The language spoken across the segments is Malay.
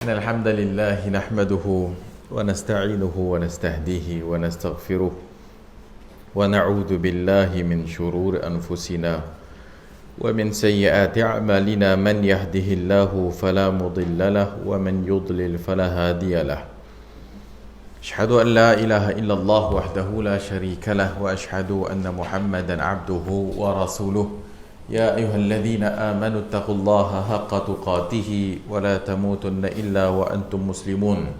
إن الحمد لله نحمده ونستعينه ونستهديه ونستغفره ونعوذ بالله من شرور أنفسنا ومن سيئات أعمالنا من يهده الله فلا مضل له ومن يضلل فلا هادي له أشهد أن لا إله إلا الله وحده لا شريك له وأشهد أن محمدا عبده ورسوله يا أيها الذين آمنوا اتقوا الله حق تقاته ولا تموتن إلا وأنتم مسلمون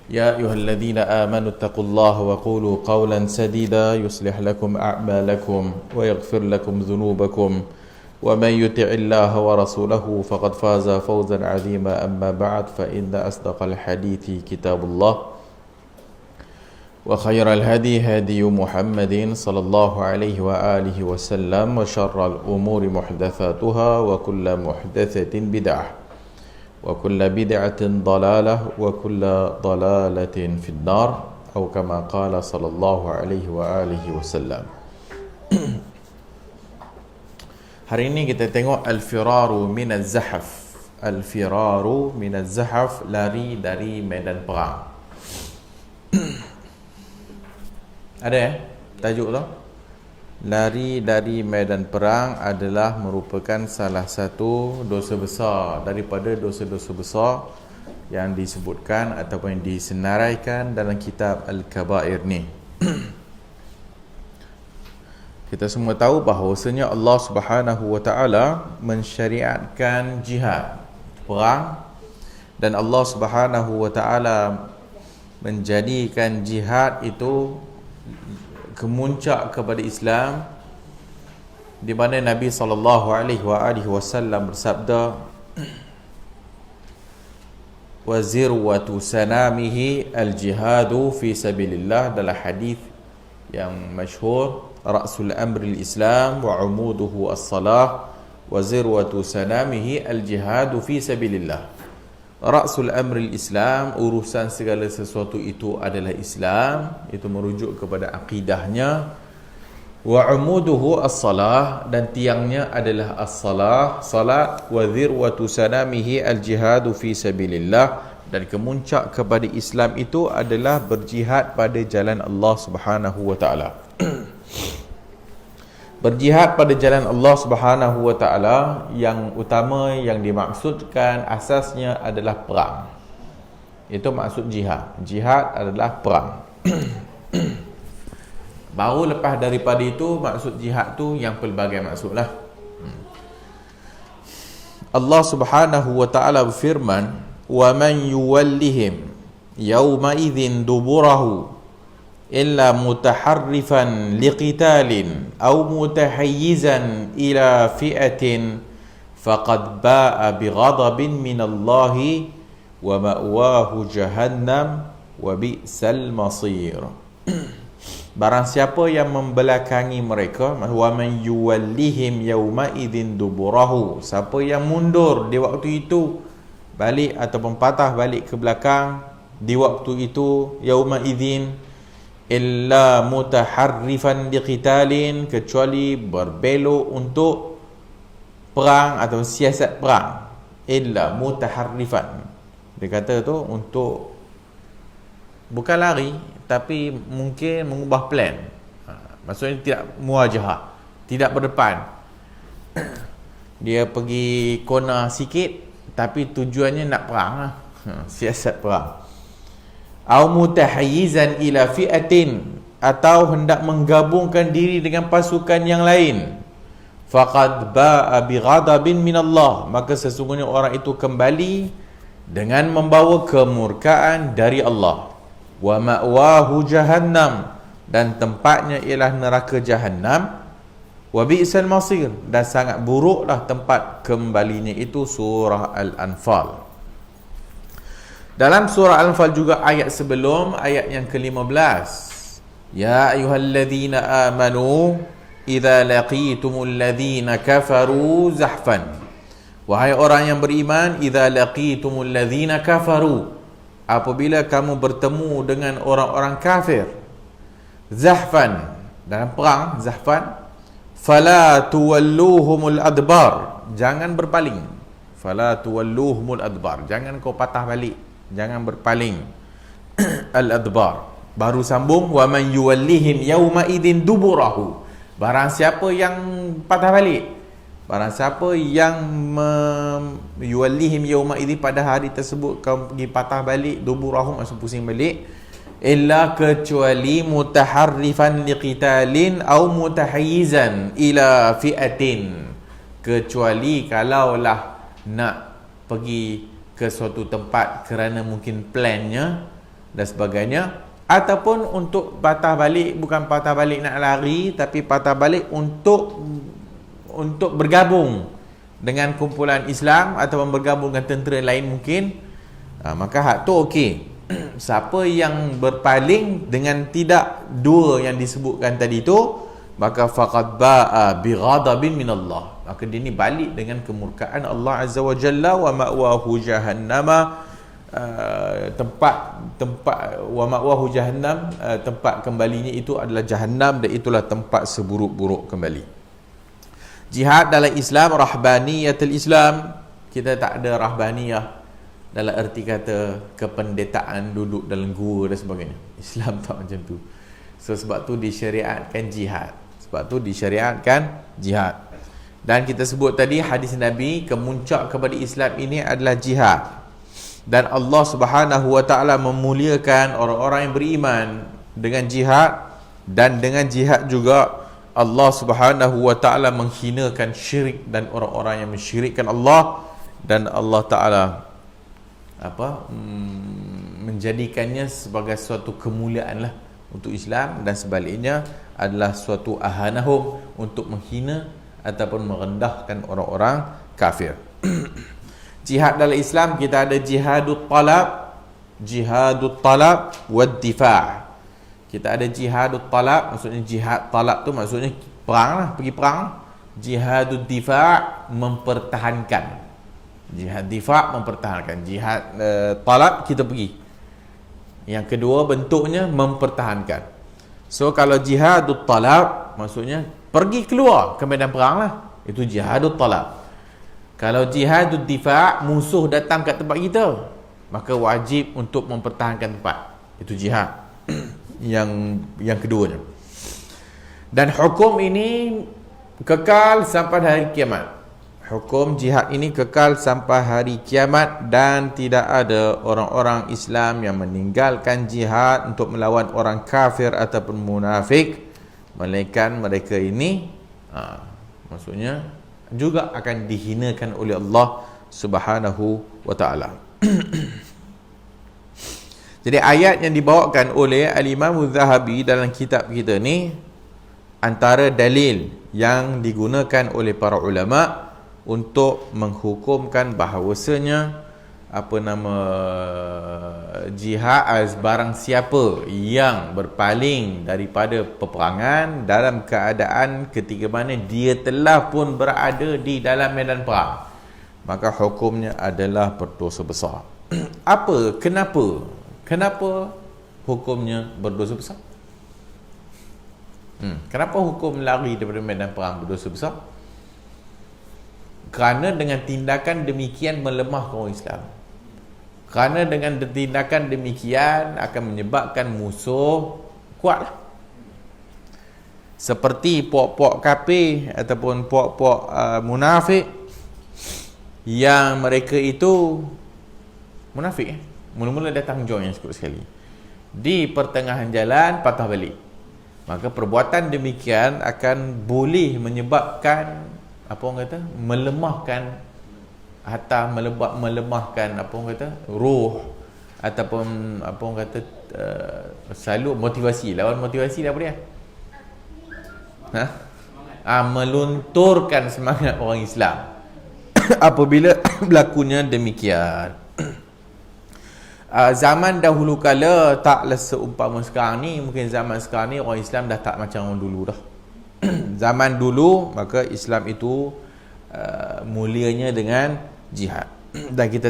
يا أيها الذين آمنوا اتقوا الله وقولوا قولا سديدا يصلح لكم أعمالكم ويغفر لكم ذنوبكم ومن يطع الله ورسوله فقد فاز فوزا عظيما أما بعد فإن أصدق الحديث كتاب الله وخير الهدي هدي محمد صلى الله عليه وآله وسلم وشر الأمور محدثاتها وكل محدثة بدعة وكل بدعة ضلالة وكل ضلالة في النار أو كما قال صلى الله عليه وآله وسلم. Hari ini kita tengok al-firaru minaz zahaf. Al-firaru minaz zahaf, lari dari medan perang. Ada tajuk tu? Lari dari medan perang adalah merupakan salah satu dosa besar daripada dosa-dosa besar yang disebutkan ataupun disenaraikan dalam kitab Al-Kabair ni. Kita semua tahu bahawasanya Allah Subhanahu wa taala mensyariatkan jihad, perang, dan Allah Subhanahu wa taala menjadikan jihad itu kemuncak kepada Islam, di mana Nabi SAW bersabda, wa zirwatu sanamihi al-jihadu fi sabilillah, dalam hadis yang masyhur, ra'sul amri al-islam wa umuduhu as-salah wa zirwatu sanamihi al-jihadu fi sabilillah. Ra'sul amri al-islam, urusan segala sesuatu itu adalah Islam, itu merujuk kepada akidahnya. Wa umuduhu as-salah, dan tiangnya adalah as-salah, salat. Wa dhirwatu sanamihi al-jihadu fi sabilillah, dan kemuncak kepada Islam itu adalah berjihad pada jalan Allah Subhanahu wa taala. Berjihad pada jalan Allah Subhanahu wa taala yang utama yang dimaksudkan asasnya adalah perang. Itu maksud jihad. Jihad adalah perang. Baru lepas daripada itu, maksud jihad tu yang pelbagai maksudlah. Allah Subhanahu wa taala berfirman, "Wa man yuwallihim yawma idzin duburahu illa mutaharrifan liqitalin aw mutahayyizan ila fi'atin faqad ba'a bighadabin minallahi wa ma'wahu jahannam wa bi'sal masir." Barang siapa yang membelakangi mereka, wa man yuwallihim yawma idzin duburahu, siapa yang mundur di waktu itu, balik ataupun patah balik ke belakang di waktu itu, yawma idzin, illa mutaharrifan liqitalin, kecuali berbelok untuk perang atau siasat perang. Illa mutaharrifan, dia kata tu untuk bukan lari, tapi mungkin mengubah plan. Maksudnya tidak muwajahah, tidak berdepan. Dia pergi kona sikit, tapi tujuannya nak perang lah. Siasat perang. Au mutahayyizan ila fi'atin, atau hendak menggabungkan diri dengan pasukan yang lain. Faqad ba'a bighadabin minallah, maka sesungguhnya orang itu kembali dengan membawa kemurkaan dari Allah. Wa ma'wahu jahannam, dan tempatnya ialah neraka jahannam. Wa bi'sal masir, dan sangat buruklah tempat kembalinya itu. Surah Al-Anfal. Dalam surah Al-Anfal juga ayat sebelum, ayat yang ke-15, ya ayyuhalladzina amanu idza laqitumul ladzina kafaru zahfan, wahai orang yang beriman, idza laqitumul ladzina kafaru, apabila kamu bertemu dengan orang-orang kafir, zahfan, dalam perang, zahfan, fala tuwalluhumul adbar, jangan berpaling. fala tuwalluhumul adbar, jangan kau patah balik, jangan berpaling. Al-adbar. Baru sambung, wa man yuwallihim yauma idzin duburahu, barang siapa yang patah balik, barang siapa yang yuwallihim yauma idzin, pada hari tersebut kau pergi patah balik, duburahu maksud pusing balik, illa kecuali mutaharrifan liqitalin au mutahayyizan ila fi'atin, kecuali kalaulah nak pergi ke suatu tempat kerana mungkin plannya dan sebagainya, ataupun untuk patah balik, bukan patah balik nak lari, tapi patah balik untuk bergabung dengan kumpulan Islam ataupun bergabung dengan tentera lain mungkin, maka hak tu okey. Siapa yang berpaling dengan tidak dua yang disebutkan tadi tu, maka faqad ba'a bighadabin minallah, maka dia ni balik dengan kemurkaan Allah Azza wa Jalla. Wa ma'wahu jahannama, tempat wa ma'wahu jahannam, tempat kembalinya itu adalah jahannam, dan itulah tempat seburuk-buruk kembali. Jihad dalam Islam, rahbaniyatul Islam, kita tak ada rahbaniyah dalam erti kata kependetaan duduk dalam gua dan sebagainya. Islam tak macam tu. So sebab tu disyariatkan jihad. Dan kita sebut tadi hadis Nabi, kemuncak kepada Islam ini adalah jihad. Dan Allah Subhanahu wa taala memuliakan orang-orang yang beriman dengan jihad, dan dengan jihad juga Allah Subhanahu wa taala menghinakan syirik dan orang-orang yang mensyirikkan Allah, dan Allah taala menjadikannya sebagai suatu kemuliaan lah untuk Islam, dan sebaliknya adalah suatu ahanahum, untuk menghina ataupun merendahkan orang-orang kafir. Jihad dalam Islam kita ada jihadut talab wad difa'. Kita ada jihadut talab, maksudnya jihad talab tu maksudnya perang lah, pergi perang. Jihadut difa', mempertahankan. Jihad difa' mempertahankan. Jihad talab, kita pergi. Yang kedua bentuknya mempertahankan. So kalau jihadut talab maksudnya pergi keluar ke medan perang lah, itu jihadut talab. Kalau jihadut difa', musuh datang kat tempat kita, maka wajib untuk mempertahankan tempat, itu jihad. yang keduanya. Dan hukum ini kekal sampai hari kiamat. Hukum jihad ini kekal sampai hari kiamat, dan tidak ada orang-orang Islam yang meninggalkan jihad untuk melawan orang kafir ataupun munafik, melainkan mereka ini maksudnya juga akan dihinakan oleh Allah Subhanahu wa taala. Jadi ayat yang dibawakan oleh Al-Imam Az-Zahabi dalam kitab kita ni, antara dalil yang digunakan oleh para ulama untuk menghukumkan bahawasanya jihad, barang siapa yang berpaling daripada peperangan dalam keadaan ketika mana dia telah pun berada di dalam medan perang, maka hukumnya adalah berdosa besar. Kenapa hukumnya berdosa besar? Kenapa hukum lari daripada medan perang berdosa besar? Kerana dengan tindakan demikian melemahkan orang Islam. Kerana dengan tindakan demikian akan menyebabkan musuh kuatlah. Seperti puak-puak kafir ataupun puak-puak munafik, yang mereka itu munafik, mula-mula datang join yang sekali sekali, di pertengahan jalan patah balik. Maka perbuatan demikian akan boleh menyebabkan melemahkan, hatta melemahkan ruh, ataupun selalu motivasi. Lawan motivasi dah apa dia? Melunturkan semangat orang Islam apabila berlakunya demikian. Zaman dahulu kala taklah seumpama sekarang ni. Mungkin zaman sekarang ni orang Islam dah tak macam orang dulu dah. Zaman dulu maka Islam itu mulianya dengan jihad. Dan kita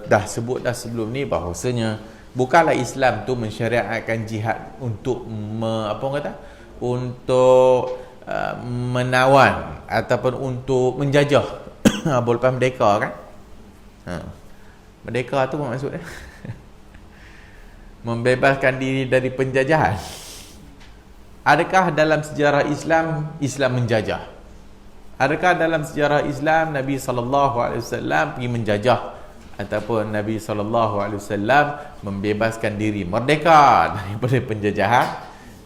dah sebut dah sebelum ni bahawasanya bukanlah Islam tu mensyariatkan jihad untuk menawan ataupun untuk menjajah. Lepas merdeka kan, Merdeka tu apa maksud dia? Membebaskan diri dari penjajahan. Adakah dalam sejarah Islam, Islam menjajah? Adakah dalam sejarah Islam Nabi SAW pergi menjajah, ataupun Nabi SAW membebaskan diri, merdeka daripada penjajahan?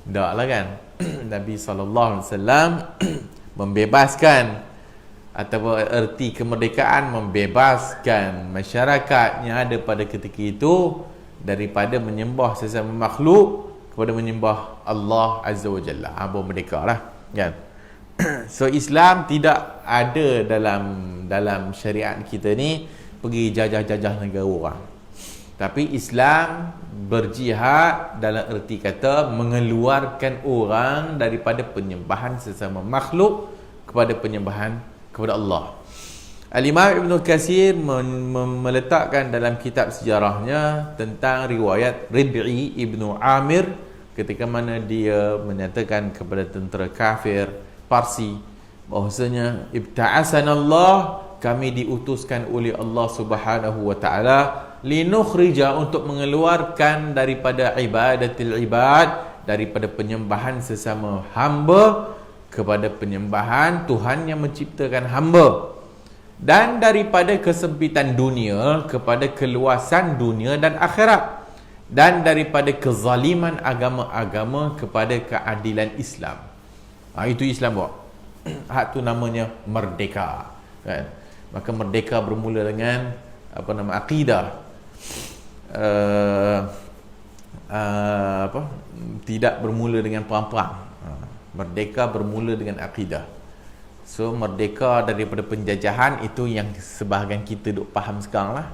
Taklah kan. Nabi SAW membebaskan, ataupun erti kemerdekaan membebaskan masyarakat yang ada pada ketika itu daripada menyembah sesama makhluk kepada menyembah Allah Azza wa Jalla. Merdeka lah kan. So Islam tidak ada dalam syariat kita ni pergi jajah-jajah negara orang. Tapi Islam berjihad dalam erti kata mengeluarkan orang daripada penyembahan sesama makhluk kepada penyembahan kepada Allah. Al-Imam Ibn Katsir meletakkan dalam kitab sejarahnya tentang riwayat Rib'i Ibn Amir ketika mana dia menyatakan kepada tentera kafir Parsi bahwasanya ibta'asanallah, kami diutuskan oleh Allah Subhanahu wa taala linukhrija, untuk mengeluarkan daripada ibadatil ibad, daripada penyembahan sesama hamba kepada penyembahan Tuhan yang menciptakan hamba, dan daripada kesempitan dunia kepada keluasan dunia dan akhirat, dan daripada kezaliman agama-agama kepada keadilan Islam. Itu Islam buat. Hak tu namanya merdeka kan? Maka merdeka bermula dengan akidah. Tidak bermula dengan perang-perang. Merdeka bermula dengan akidah. So merdeka daripada penjajahan itu yang sebahagian kita duk faham sekarang lah.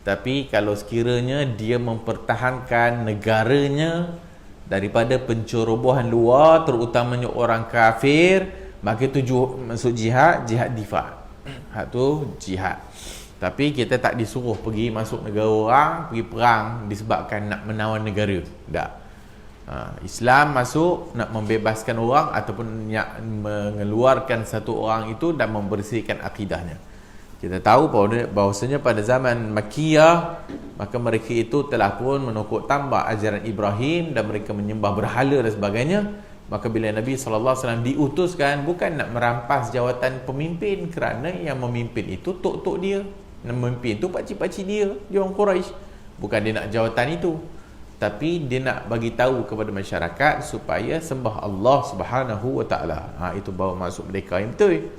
Tapi kalau sekiranya dia mempertahankan negaranya daripada pencerobohan luar, terutamanya orang kafir, maka itu masuk jihad difa'. Hak tu jihad. Tapi kita tak disuruh pergi masuk negara orang, pergi perang disebabkan nak menawan negara. Tak. Islam masuk nak membebaskan orang ataupun mengeluarkan satu orang itu dan membersihkan akidahnya. Kita tahu bahawasanya pada zaman Makkiyah, maka mereka itu telah pun menokok tambah ajaran Ibrahim dan mereka menyembah berhala dan sebagainya. Maka bila Nabi SAW diutuskan, bukan nak merampas jawatan pemimpin, kerana yang memimpin itu tok-tok dia, yang memimpin itu pakcik-pakcik dia orang Quraisy. Bukan dia nak jawatan itu, tapi dia nak bagi tahu kepada masyarakat supaya sembah Allah Subhanahu wa taala. Itu baru masuk mereka yang betul.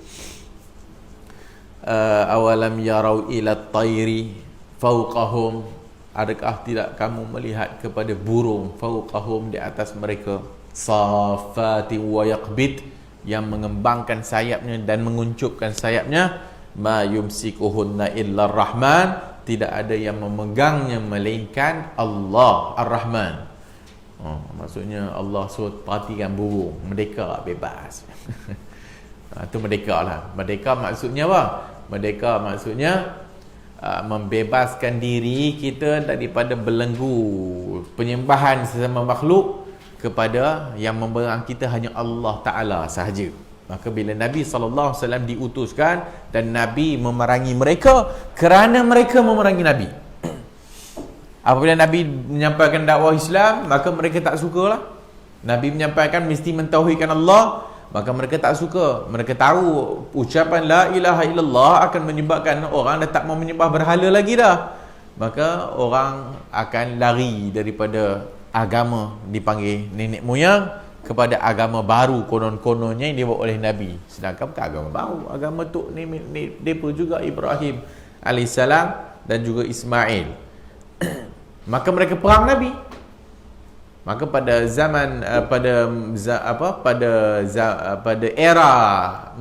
Awalam yarau ila at-tayri fawqahum, adakah tidak kamu melihat kepada burung fawqahum, di atas mereka, safati wa yaqbid, yang mengembangkan sayapnya dan menguncupkan sayapnya, ma yumsikuhunna illa ar-rahman, tidak ada yang memegangnya melainkan Allah Ar-Rahman. Maksudnya Allah suruh perhatikan burung, merdeka, bebas. Itu merdeka lah. Merdeka maksudnya apa? Merdeka maksudnya membebaskan diri kita daripada belenggu penyembahan sesama makhluk kepada yang memberang kita hanya Allah Ta'ala sahaja. Maka bila Nabi SAW diutuskan dan Nabi memerangi mereka kerana mereka memerangi Nabi. Apabila Nabi menyampaikan dakwah Islam, maka mereka tak sukalah. Nabi menyampaikan mesti mentauhidkan Allah, maka mereka tak suka. Mereka tahu ucapan la ilaha illallah akan menyebabkan orang dah tak mau menyembah berhala lagi dah. Maka orang akan lari daripada agama dipanggil nenek moyang kepada agama baru konon-kononnya yang dibawa oleh Nabi. Sedangkan bukan agama baru. Agama tu mereka juga Ibrahim alaihissalam dan juga Ismail. Maka mereka perang Nabi. Maka pada zaman pada era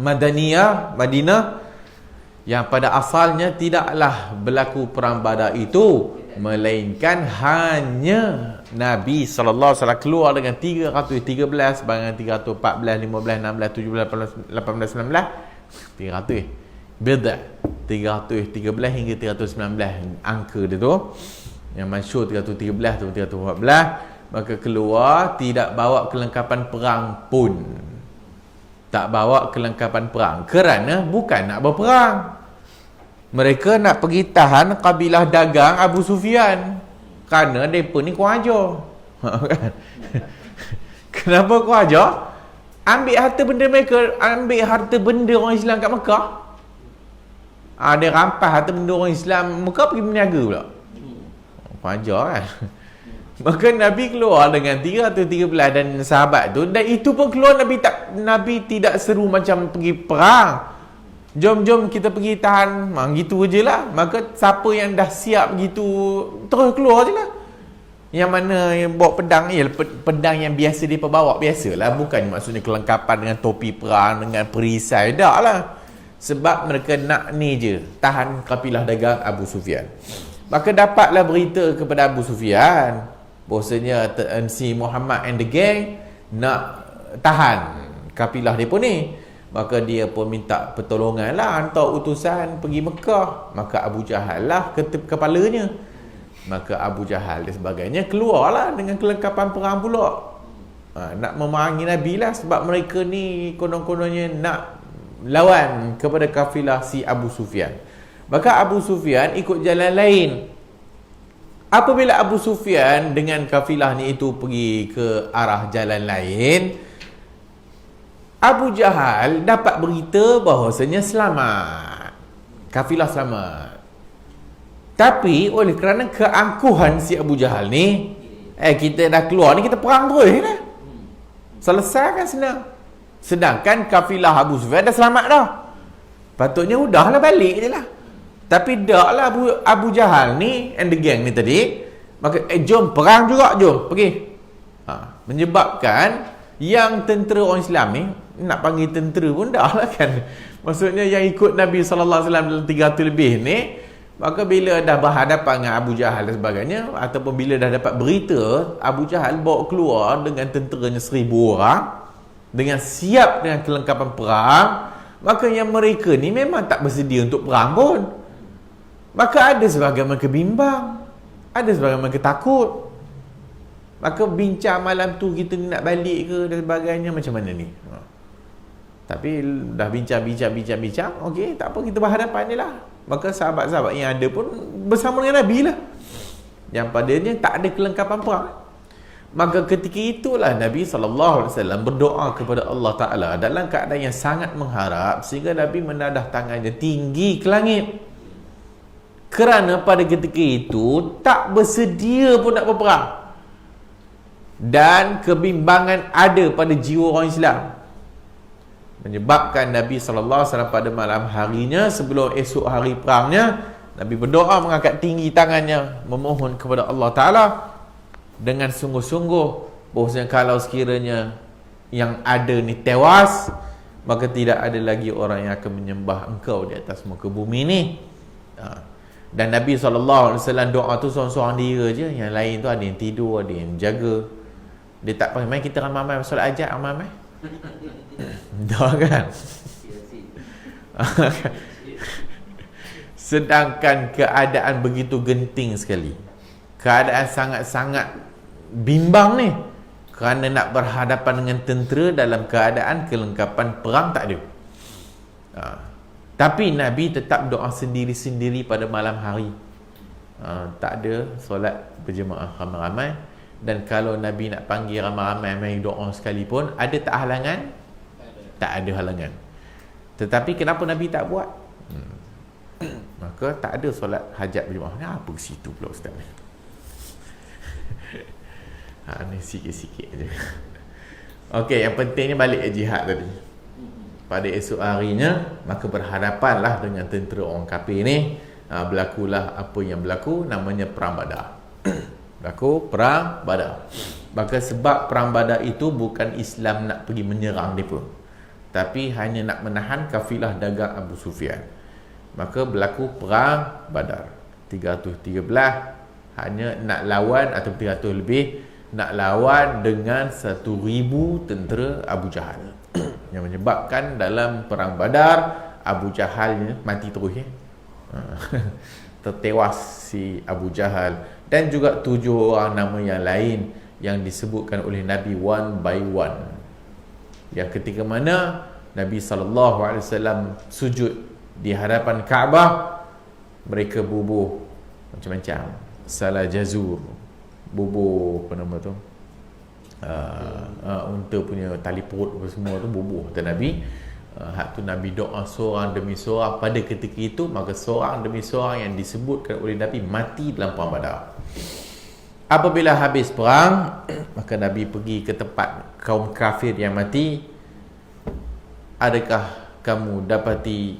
Madaniyah, Madinah, yang pada asalnya tidaklah berlaku perang Badar itu, melainkan hanya Nabi SAW keluar dengan 313, dengan 314, 15, 16, 17, 18, 19, 300 beda, 313 hingga 319 angka dia tu. Yang masyhur 313 tu 314. Maka keluar tidak bawa kelengkapan perang pun. Tak bawa kelengkapan perang kerana bukan nak berperang. Mereka nak pergi tahan kabilah dagang Abu Sufyan. Kerana mereka ni kurang ajar. Kan? Kenapa kurang ajar? Ambil harta benda mereka, ambil harta benda orang Islam kat Mekah. Dia rampas harta benda orang Islam Mekah, pergi berniaga pula. Kurang ajar kan? Maka Nabi keluar dengan 313 dan sahabat tu, dan itu pun keluar Nabi tidak seru macam pergi perang. Jom kita pergi tahan, gitu je lah. Maka siapa yang dah siap begitu, terus keluar je lah. Yang mana yang bawa pedang, pedang yang biasa dia bawa, biasalah. Bukan maksudnya kelengkapan dengan topi perang, dengan perisai, tak lah. Sebab mereka nak ni je, tahan kafilah dagang Abu Sufyan. Maka dapatlah berita kepada Abu Sufyan, bahawasanya si Muhammad and the gang nak tahan kafilah dia pun ni. Maka dia pun minta pertolongan lah, hantar utusan pergi Mekah. Maka Abu Jahal lah kepalanya. Maka Abu Jahal dan sebagainya keluarlah dengan kelengkapan perang pula. Nak memerangi Nabi lah, sebab mereka ni konon-kononnya nak lawan kepada kafilah si Abu Sufyan. Maka Abu Sufyan ikut jalan lain. Apabila Abu Sufyan dengan kafilah ni itu pergi ke arah jalan lain, Abu Jahal dapat berita bahawasanya selamat, kafilah selamat. Tapi oleh kerana keangkuhan si Abu Jahal ni, kita dah keluar ni, kita perang terus lah. Selesai kan senang. Sedangkan kafilah Abu Sufyan dah selamat dah. Patutnya udahlah, balik je lah. Tapi dak lah Abu Jahal ni and the gang ni tadi. Maka jom perang juga, jom pergi. Menyebabkan yang tentera orang Islam ni, nak panggil tentera pun dah lah kan. Maksudnya yang ikut Nabi SAW dalam 300 lebih ni, maka bila dah berhadapan dengan Abu Jahal dan sebagainya, ataupun bila dah dapat berita Abu Jahal bawa keluar dengan tenteranya 1000 orang, dengan siap dengan kelengkapan perang, maka yang mereka ni memang tak bersedia untuk perang pun. Maka ada sebahagian mereka bimbang, ada sebahagian mereka takut. Maka bincang malam tu, kita ni nak balik ke dan sebagainya, macam mana ni. Tapi dah bincang, okey, tak apa, kita berhadapan je lah. Maka sahabat-sahabat yang ada pun bersama dengan Nabi lah, yang padanya tak ada kelengkapan perang. Maka ketika itulah Nabi SAW berdoa kepada Allah Ta'ala dalam keadaan yang sangat mengharap, sehingga Nabi menadah tangannya tinggi ke langit. Kerana pada ketika itu tak bersedia pun nak berperang, dan kebimbangan ada pada jiwa orang Islam, menyebabkan Nabi SAW pada malam harinya sebelum esok hari perangnya, Nabi berdoa mengangkat tinggi tangannya memohon kepada Allah Ta'ala dengan sungguh-sungguh bahawasanya kalau sekiranya yang ada ni tewas, maka tidak ada lagi orang yang akan menyembah engkau di atas muka bumi ni. Dan Nabi SAW doa tu seorang-seorang dia je, yang lain tu ada yang tidur, ada yang jaga. Dia tak panggil, mai kita ramai-ramai solat ajak, ramai-ramai. Dah kan? Sedangkan keadaan begitu genting sekali, keadaan sangat-sangat bimbang ni, kerana nak berhadapan dengan tentera dalam keadaan kelengkapan perang tak ada. Tapi Nabi tetap doa sendiri-sendiri pada malam hari. Tak ada solat berjemaah ramai-ramai. Dan kalau Nabi nak panggil ramai-ramai mai doa sekalipun, ada tak halangan? Tak ada halangan. Tetapi kenapa Nabi tak buat? Maka tak ada solat hajat berjemaah. Apa ke situ pula Ustaz? Ni sikit-sikit je. Okey, yang pentingnya balik jihad tadi. Pada esok harinya, maka berhadapanlah dengan tentera orang kafir ni. Berlakulah apa yang berlaku, namanya Perang Badar. Berlaku Perang Badar. Maka sebab Perang Badar itu bukan Islam nak pergi menyerang mereka, tapi hanya nak menahan kafilah dagang Abu Sufyan. Maka berlaku Perang Badar 313, hanya nak lawan, atau 300 lebih, nak lawan dengan 1000 tentera Abu Jahal. Yang menyebabkan dalam Perang Badar, Abu Jahal mati terus tertewas si Abu Jahal, dan juga 7 orang nama yang lain yang disebutkan oleh Nabi one by one. Yang ketika mana Nabi SAW sujud di hadapan Kaabah, mereka bubuh macam-macam. Salah jazur, bubuh apa nama tu, unta punya tali perut apa semua tu bubuh kata Nabi. Hak tu Nabi doa seorang demi seorang pada ketika itu, maka seorang demi seorang yang disebutkan oleh Nabi mati dalam perang Badar. Apabila habis perang, maka Nabi pergi ke tempat kaum kafir yang mati. Adakah kamu dapati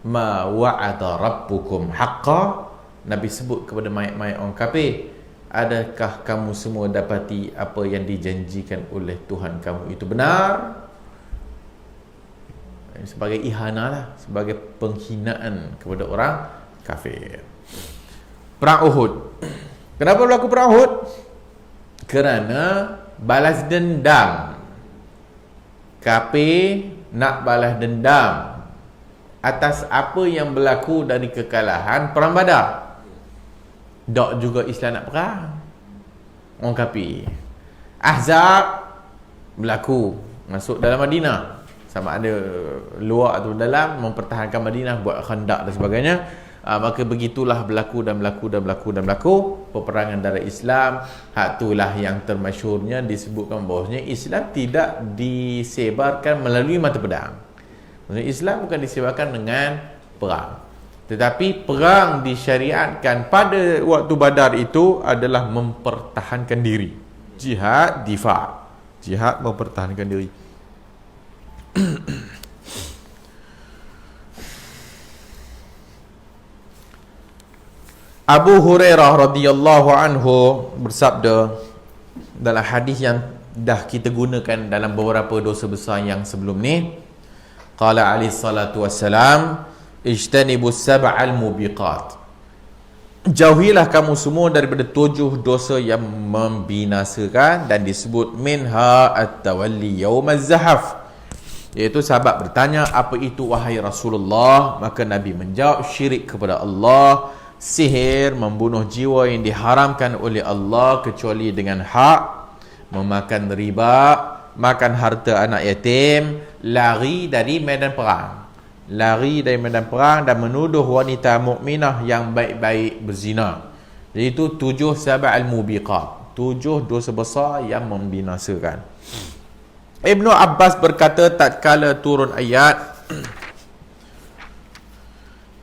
ma wa'ada rabbukum haqqa? Nabi sebut kepada mayat-mayat orang kafir, adakah kamu semua dapati apa yang dijanjikan oleh Tuhan kamu itu benar? Sebagai ihana lah, sebagai penghinaan kepada orang kafir. Perang Uhud. Kenapa berlaku perang Uhud? Kerana balas dendam. Kafir nak balas dendam atas apa yang berlaku dari kekalahan perang Badar. Dok juga Islam nak perang. Orang kafir. Ahzab berlaku, masuk dalam Madinah. Sama ada luar atau dalam, mempertahankan Madinah, buat khandak dan sebagainya. Maka begitulah berlaku peperangan darah Islam. Hak itulah yang termasyhurnya disebutkan bahawasanya Islam tidak disebarkan melalui mata pedang. Maksudnya Islam bukan disebarkan dengan perang, tetapi perang disyariatkan pada waktu Badar itu adalah mempertahankan diri. Jihad difa', jihad mempertahankan diri. Abu Hurairah radhiyallahu anhu bersabda dalam hadis yang dah kita gunakan dalam beberapa dosa besar yang sebelum ni. Qala alaihi salatu wassalam, ijtanibus sab'al mubiqat. Jauhilah kamu semua daripada 7 dosa yang membinasakan, dan disebut minha at-tawalli yaumaz zahaf. Iaitu sahabat bertanya, apa itu wahai Rasulullah? Maka Nabi menjawab, syirik kepada Allah, sihir, membunuh jiwa yang diharamkan oleh Allah kecuali dengan hak, memakan riba, makan harta anak yatim, lari dari medan perang. Lari dari medan perang dan menuduh wanita mukminah yang baik-baik berzina. Jadi itu 7 sab'al mubiqat, 7 dosa besar yang membinasakan. Ibnu Abbas berkata tatkala turun ayat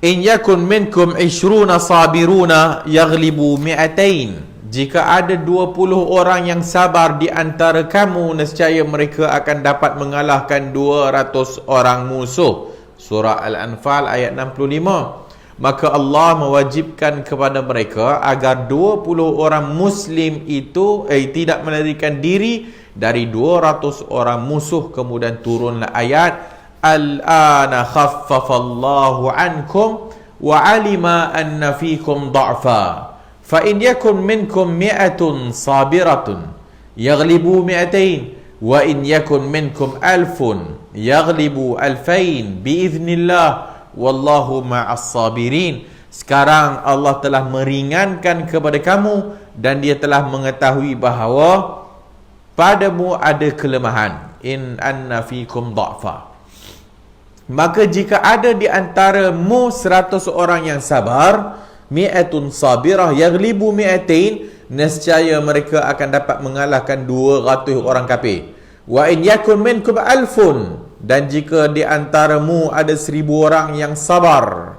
in yakun minkum 20 sabiruna yaghlibu mi'atain, jika ada 20 orang yang sabar di antara kamu, nescaya mereka akan dapat mengalahkan 200 orang musuh. Surah Al-Anfal ayat 65. Maka Allah mewajibkan kepada mereka agar 20 orang muslim itu tidak melarikan diri dari 200 orang musuh. Kemudian turunlah ayat al-ana khaffafallahu ankum wa alima anna fikum dha'fa fa in yakun minkum mi'atun sabiratun yaghlibu mi'atain wa in yakun minkum alfun yaghlibu alfain biiznillah wallahu ma'as sabirin. Sekarang Allah telah meringankan kepada kamu dan dia telah mengetahui bahawa padamu ada kelemahan. In anna fikum dha'fa. Maka jika ada di antaramu 100 orang yang sabar, mi'atun sabirah yaghlibu mi'atain, nescaya mereka akan dapat mengalahkan 200 orang kafir. Wa in yakun minkum alfun, dan jika di antaramu ada 1000 orang yang sabar,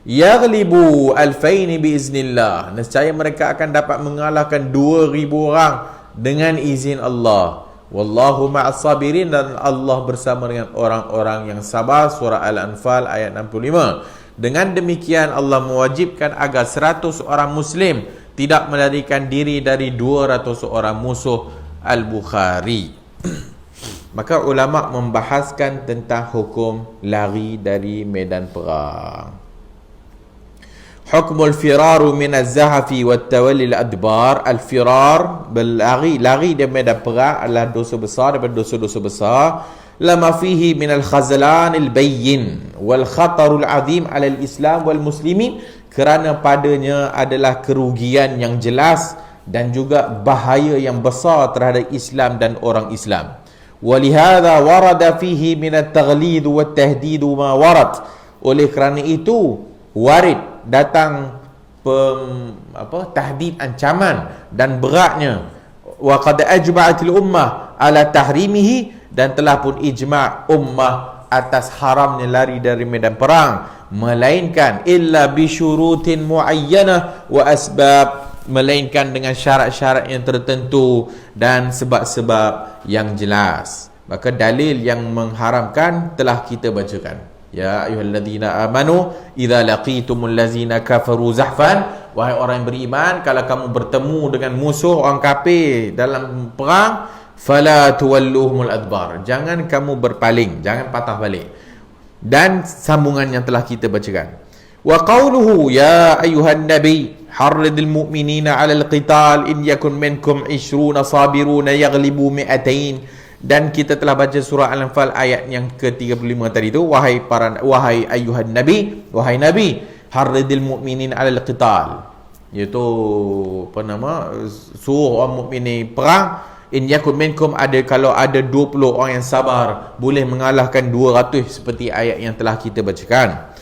yaghlibu alfaini biiznillah, nescaya mereka akan dapat mengalahkan 2000 orang dengan izin Allah. Wallahu ma'as sabirin, dan Allah bersama dengan orang-orang yang sabar. Surah Al-Anfal ayat 65. Dengan demikian Allah mewajibkan agar 100 orang muslim tidak melarikan diri dari 200 orang musuh. Al-Bukhari. Maka ulama membahaskan tentang hukum lari dari medan perang. Hukmul firaru minaz zahafi wat tawalli al-adbar. Al-firar, berlari, lari dari medan perang adalah dosa besar daripada dosa-dosa besar. Lama fihi minal khazlan al-bayyin wal khatarul azim ala al-islam wal muslimin, kerana padanya adalah kerugian yang jelas dan juga bahaya yang besar terhadap Islam dan orang Islam. Walihada warada fihi minat taghlid wat tahdid ma warad. Oleh kerana itu warid datang tahdid, ancaman dan beratnya, wa qad ajma'atil ummah ala tahrimihi, dan telah pun ijma' ummah atas haramnya lari dari medan perang, melainkan illa bi syurutin muayyanah wa asbab, melainkan dengan syarat-syarat yang tertentu dan sebab-sebab yang jelas. Maka dalil yang mengharamkan telah kita bacakan. Ya ayyuhalladzina amanu idza laqitumul ladzina kafaru zahfan, wahai orang yang beriman, kalau kamu bertemu dengan musuh orang kafir dalam perang, fala tuwalluhumul adbar, jangan kamu berpaling, jangan patah balik. Dan sambungan yang telah kita bacakan, wa qauluhu ya ayyuhan nabi harridil mu'minina 'alal qital in yakun minkum 20 sabiruna yaghlibu mi'atain. Dan kita telah baca surah Al-Anfal ayat yang ke-35 tadi tu, wahai ayyuhan nabi, wahai nabi, harridil mu'minin 'alal qital, iaitu suruh orang mukmin perang. In yakun minkum, kalau ada 20 orang yang sabar boleh mengalahkan 200, seperti ayat yang telah kita bacakan.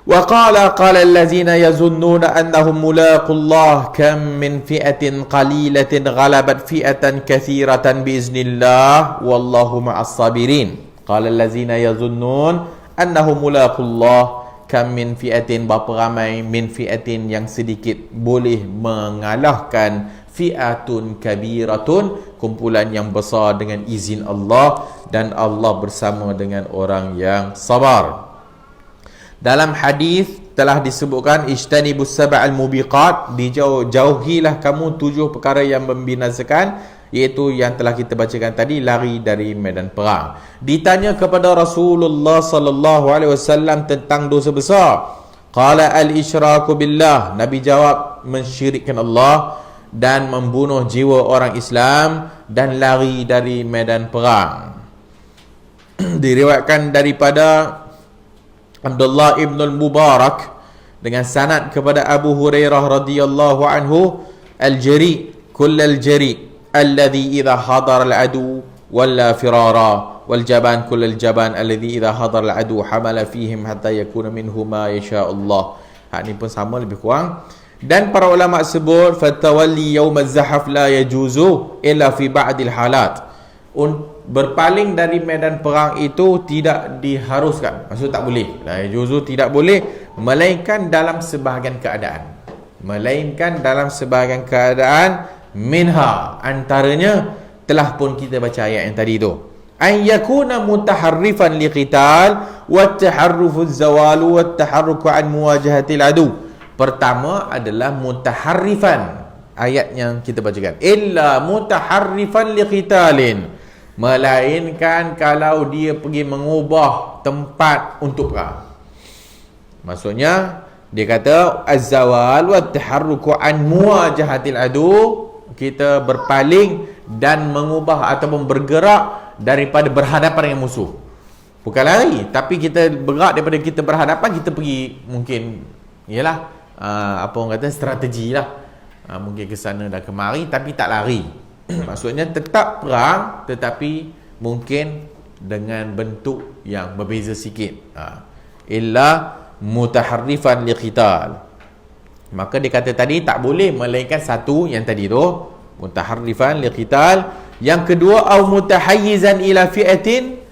Wa qala allazina yazunnuna annahum mulaqullah kam min fi'atin qalilatin ghalabat fi'atan katsiratan biiznillah wallahu ma'as sabirin. Qala allazina yazunnun annahum mulaqullah kam min fi'atin, berapa ramai, min fi'atin yang sedikit, boleh mengalahkan fi'atun kabiratun, kumpulan yang besar dengan izin Allah, dan Allah bersama dengan orang yang sabar. Dalam hadis telah disebutkan ijtanibus sab'al mubiqat, jauhilah kamu 7 perkara yang membinasakan, iaitu yang telah kita bacakan tadi, lari dari medan perang. Ditanya kepada Rasulullah sallallahu alaihi wasallam tentang dosa besar, qala al-isyraku billah, Nabi jawab mensyirikkan Allah dan membunuh jiwa orang Islam dan lari dari medan perang. Diriwayatkan daripada Abdullah ibn al-Mubarak dengan sanad kepada Abu Hurairah radhiyallahu anhu, al-jari kullal jari alladhi idha hadar al-adu walla firara wal jaban kullal jaban alladhi idha hadar al-adu hamala fihim hatta yakuna minhu ma yasha Allah. Ini pun sama lebih kurang. Dan para ulama sebut fatawalli yawm az-zahaf la yajuzu illa fi ba'dil halat, berpaling dari medan perang itu tidak diharuskan, maksud tak boleh, la yajuzu tidak boleh, melainkan dalam sebahagian keadaan, minha, antaranya telah pun kita baca ayat yang tadi tu, an yakuna mutaharrifan liqital wa taharrufu az-zawal wa taharruku an muwajahatil adu. Pertama adalah mutaharrifan, ayat yang kita bacakan, illa mutaharrifan liqitalin, melainkan kalau dia pergi mengubah tempat untuk perang. Maksudnya dia kata az-zawal wa taharruku an muwajahatil adu, kita berpaling dan mengubah ataupun bergerak daripada berhadapan dengan musuh. Bukan lari, tapi kita bergerak daripada kita berhadapan, kita pergi mungkin ialah orang kata strategi lah, mungkin ke sana dan kemari tapi tak lari. Maksudnya tetap perang tetapi mungkin dengan bentuk yang berbeza sikit. Illa mutaharrifan liqital, maka dia kata tadi tak boleh, melainkan satu yang tadi tu, mutaharrifan liqital. Yang kedua, au mutahayyizan ila fi'atin,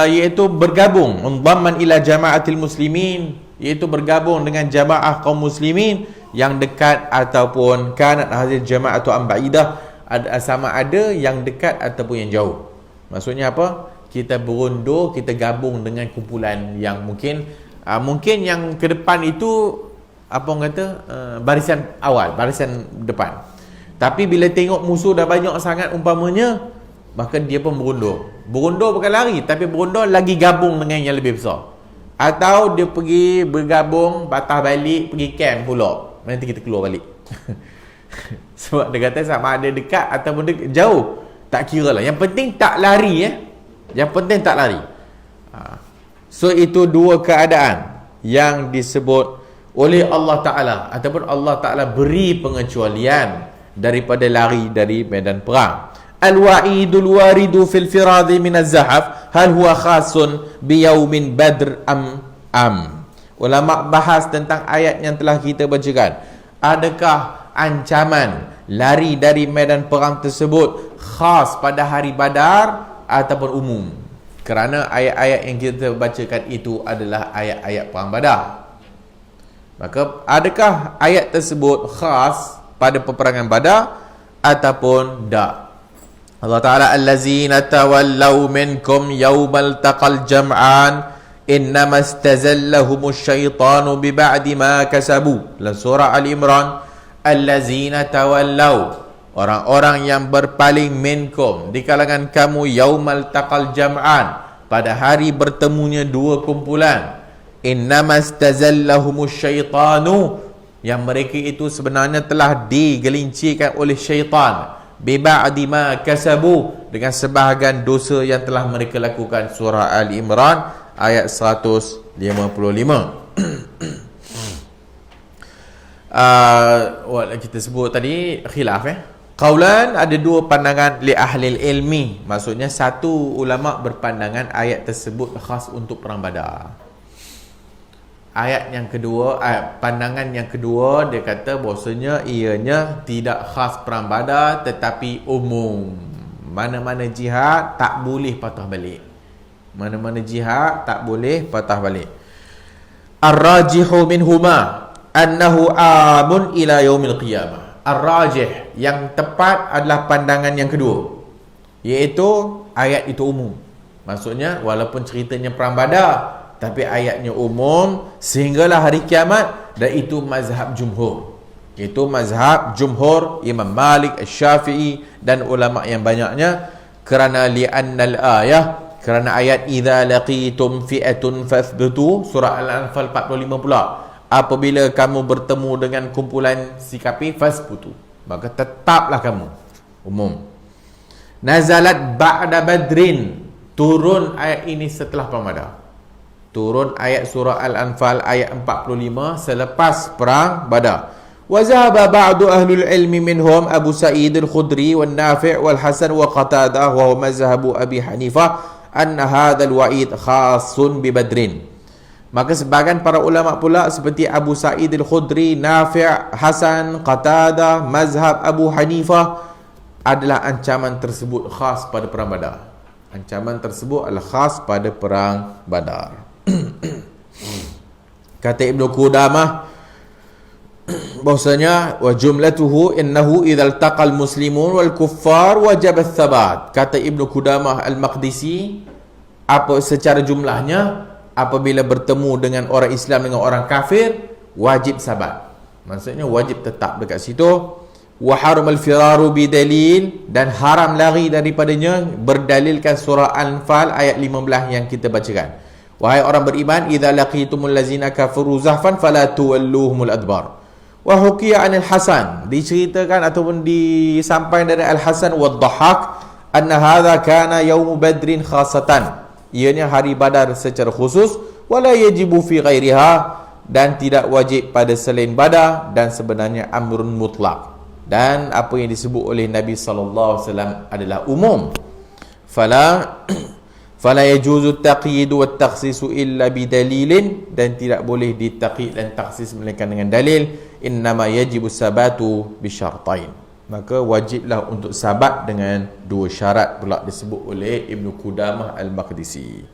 iaitu bergabung, undamman ila jama'atil muslimin, iaitu bergabung dengan jamaah kaum muslimin yang dekat ataupun kanat hadhihi jama'atu am ba'idah, sama ada yang dekat ataupun yang jauh. Maksudnya apa? Kita berundur, kita gabung dengan kumpulan yang mungkin yang ke depan itu barisan awal, barisan depan. Tapi bila tengok musuh dah banyak sangat umpamanya, maka dia pun berundur. Berundur bukan lari, tapi berundur lagi gabung dengan yang lebih besar. Atau dia pergi bergabung, patah balik, pergi camp pula. Nanti kita keluar balik. Sebab dia kata sama ada dekat ataupun jauh, tak kira lah. Yang penting tak lari. Yang penting tak lari. So itu dua keadaan yang disebut oleh Allah Ta'ala, ataupun Allah Ta'ala beri pengecualian daripada lari dari medan perang. Al-wa'idul waridu fil firadi min az-zahaf hal huwa khasun biyaumin badr am. Ulama bahas tentang ayat yang telah kita bacakan. Adakah ancaman lari dari medan perang tersebut khas pada hari Badar ataupun umum? Kerana ayat-ayat yang kita bacakan itu adalah ayat-ayat perang Badar. Maka adakah ayat tersebut khas pada peperangan Badar ataupun tak? Allah Ta'ala, allazina tawallaw minkum yawmal taqal jam'an innama istazallahumus syaitanu biba'di ma kasabu. Dalam surah Al-Imran, allazina tawallaw, orang-orang yang berpaling minkum, di kalangan kamu, yaumal taqal jam'an, pada hari bertemunya dua kumpulan. Innama istazallahumus syaitanu, yang mereka itu sebenarnya telah digelincirkan oleh syaitan, biba'di ma kasabu, dengan sebahagian dosa yang telah mereka lakukan. Surah Al-Imran ayat 155. Kita sebut tadi khilaf Qaulan, ada dua pandangan li ahli ilmi. Maksudnya satu ulama berpandangan ayat tersebut khas untuk perang Badar. Ayat yang kedua, pandangan yang kedua, dia kata bahawasanya ianya tidak khas perang Badar tetapi umum. Mana-mana jihad tak boleh patah balik. Mana-mana jihad tak boleh patah balik. Ar-rajihu minhuma annahu amun ila yaumil qiyamah. Ar-rajih, yang tepat adalah pandangan yang kedua, iaitu ayat itu umum. Maksudnya walaupun ceritanya perang Badar, tapi ayatnya umum sehinggalah hari kiamat, dan itu mazhab jumhur. Itu mazhab jumhur, Imam Malik, Syafi'i dan ulama yang banyaknya. Kerana li'annal ayah, kerana ayat idza laqitum fi'atun fathbutu, surah Al-Anfal 45 pula, apabila kamu bertemu dengan kumpulan si kafir, fasbutu, maka tetaplah kamu. Umum. Nazalat ba'da badrin, turun ayat ini setelah perang Badar. Turun ayat surah Al-Anfal ayat 45 selepas perang Badar. Wa zahaba ba'du ahlul ilmi minhum Abu Sa'id al-Khudri wa Nafi' wal Hasan wa Qatadah wa mazhabu Abi Hanifah anna hadzal wa'id khasun bi Badrin. Maka sebahagian para ulama pula seperti Abu Sa'id al-Khudri, Nafi', Hasan, Qatadah, mazhab Abu Hanifah, adalah ancaman tersebut khas pada perang Badar. Ancaman tersebut adalah khas pada perang Badar. Kata Ibnu Qudamah bahwasanya wa jumlatuhu innahu idzal taqal muslimun wal kuffar wajib ats-tsabat. Kata Ibnu Qudamah Al-Maqdisi, apa secara jumlahnya, apabila bertemu dengan orang Islam dengan orang kafir, wajib sabat. Maksudnya wajib tetap dekat situ. Wa haramal firaru bidalil, dan haram lari daripadanya berdalilkan surah Al-Anfal ayat 15 yang kita bacakan. Wahai orang beriman, idza laqitumul ladzina kafaru zahfan fala tuwalluhumul adbar. Wa hukiya anil Hasan, diceritakan ataupun disampaikan dari Al-Hasan wa Dhahhak, anna hadza kana yaum badrin khasatan, ianya hari Badar secara khusus, wala yajibu fi ghairiha, dan tidak wajib pada selain Badar, dan sebenarnya amrun mutlak, dan apa yang disebut oleh Nabi sallallahu alaihi wasallam adalah umum. Fala yajuzu at-taqyid wa at-takhsis illa bidalilin, dan tidak boleh ditaqyid dan takhsis melainkan dengan dalil. Innama yajibu sabatu bisyartain, maka wajiblah untuk sabat dengan dua syarat pula disebut oleh Ibnu Qudamah Al-Maqdisi.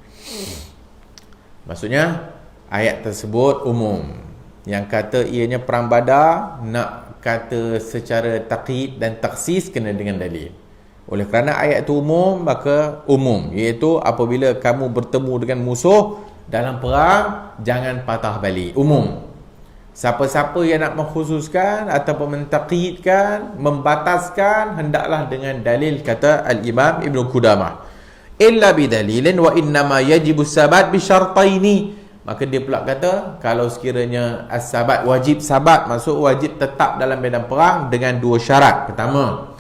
Maksudnya ayat tersebut umum. Yang kata ianya perang Badar, nak kata secara taqyid dan taksis kena dengan dalil. Oleh kerana ayat itu umum, maka umum, iaitu apabila kamu bertemu dengan musuh dalam perang, jangan patah balik. Umum. Siapa-siapa yang nak mengkhususkan ataupun mentaqyidkan, membataskan, hendaklah dengan dalil, kata Al-Imam Ibn Qudamah. Illa bidalilin wa innama yajibu sabat bisyartaini. Maka dia pula kata, kalau sekiranya as-sabat, wajib sabat, maksud wajib tetap dalam medan perang dengan dua syarat. Pertama,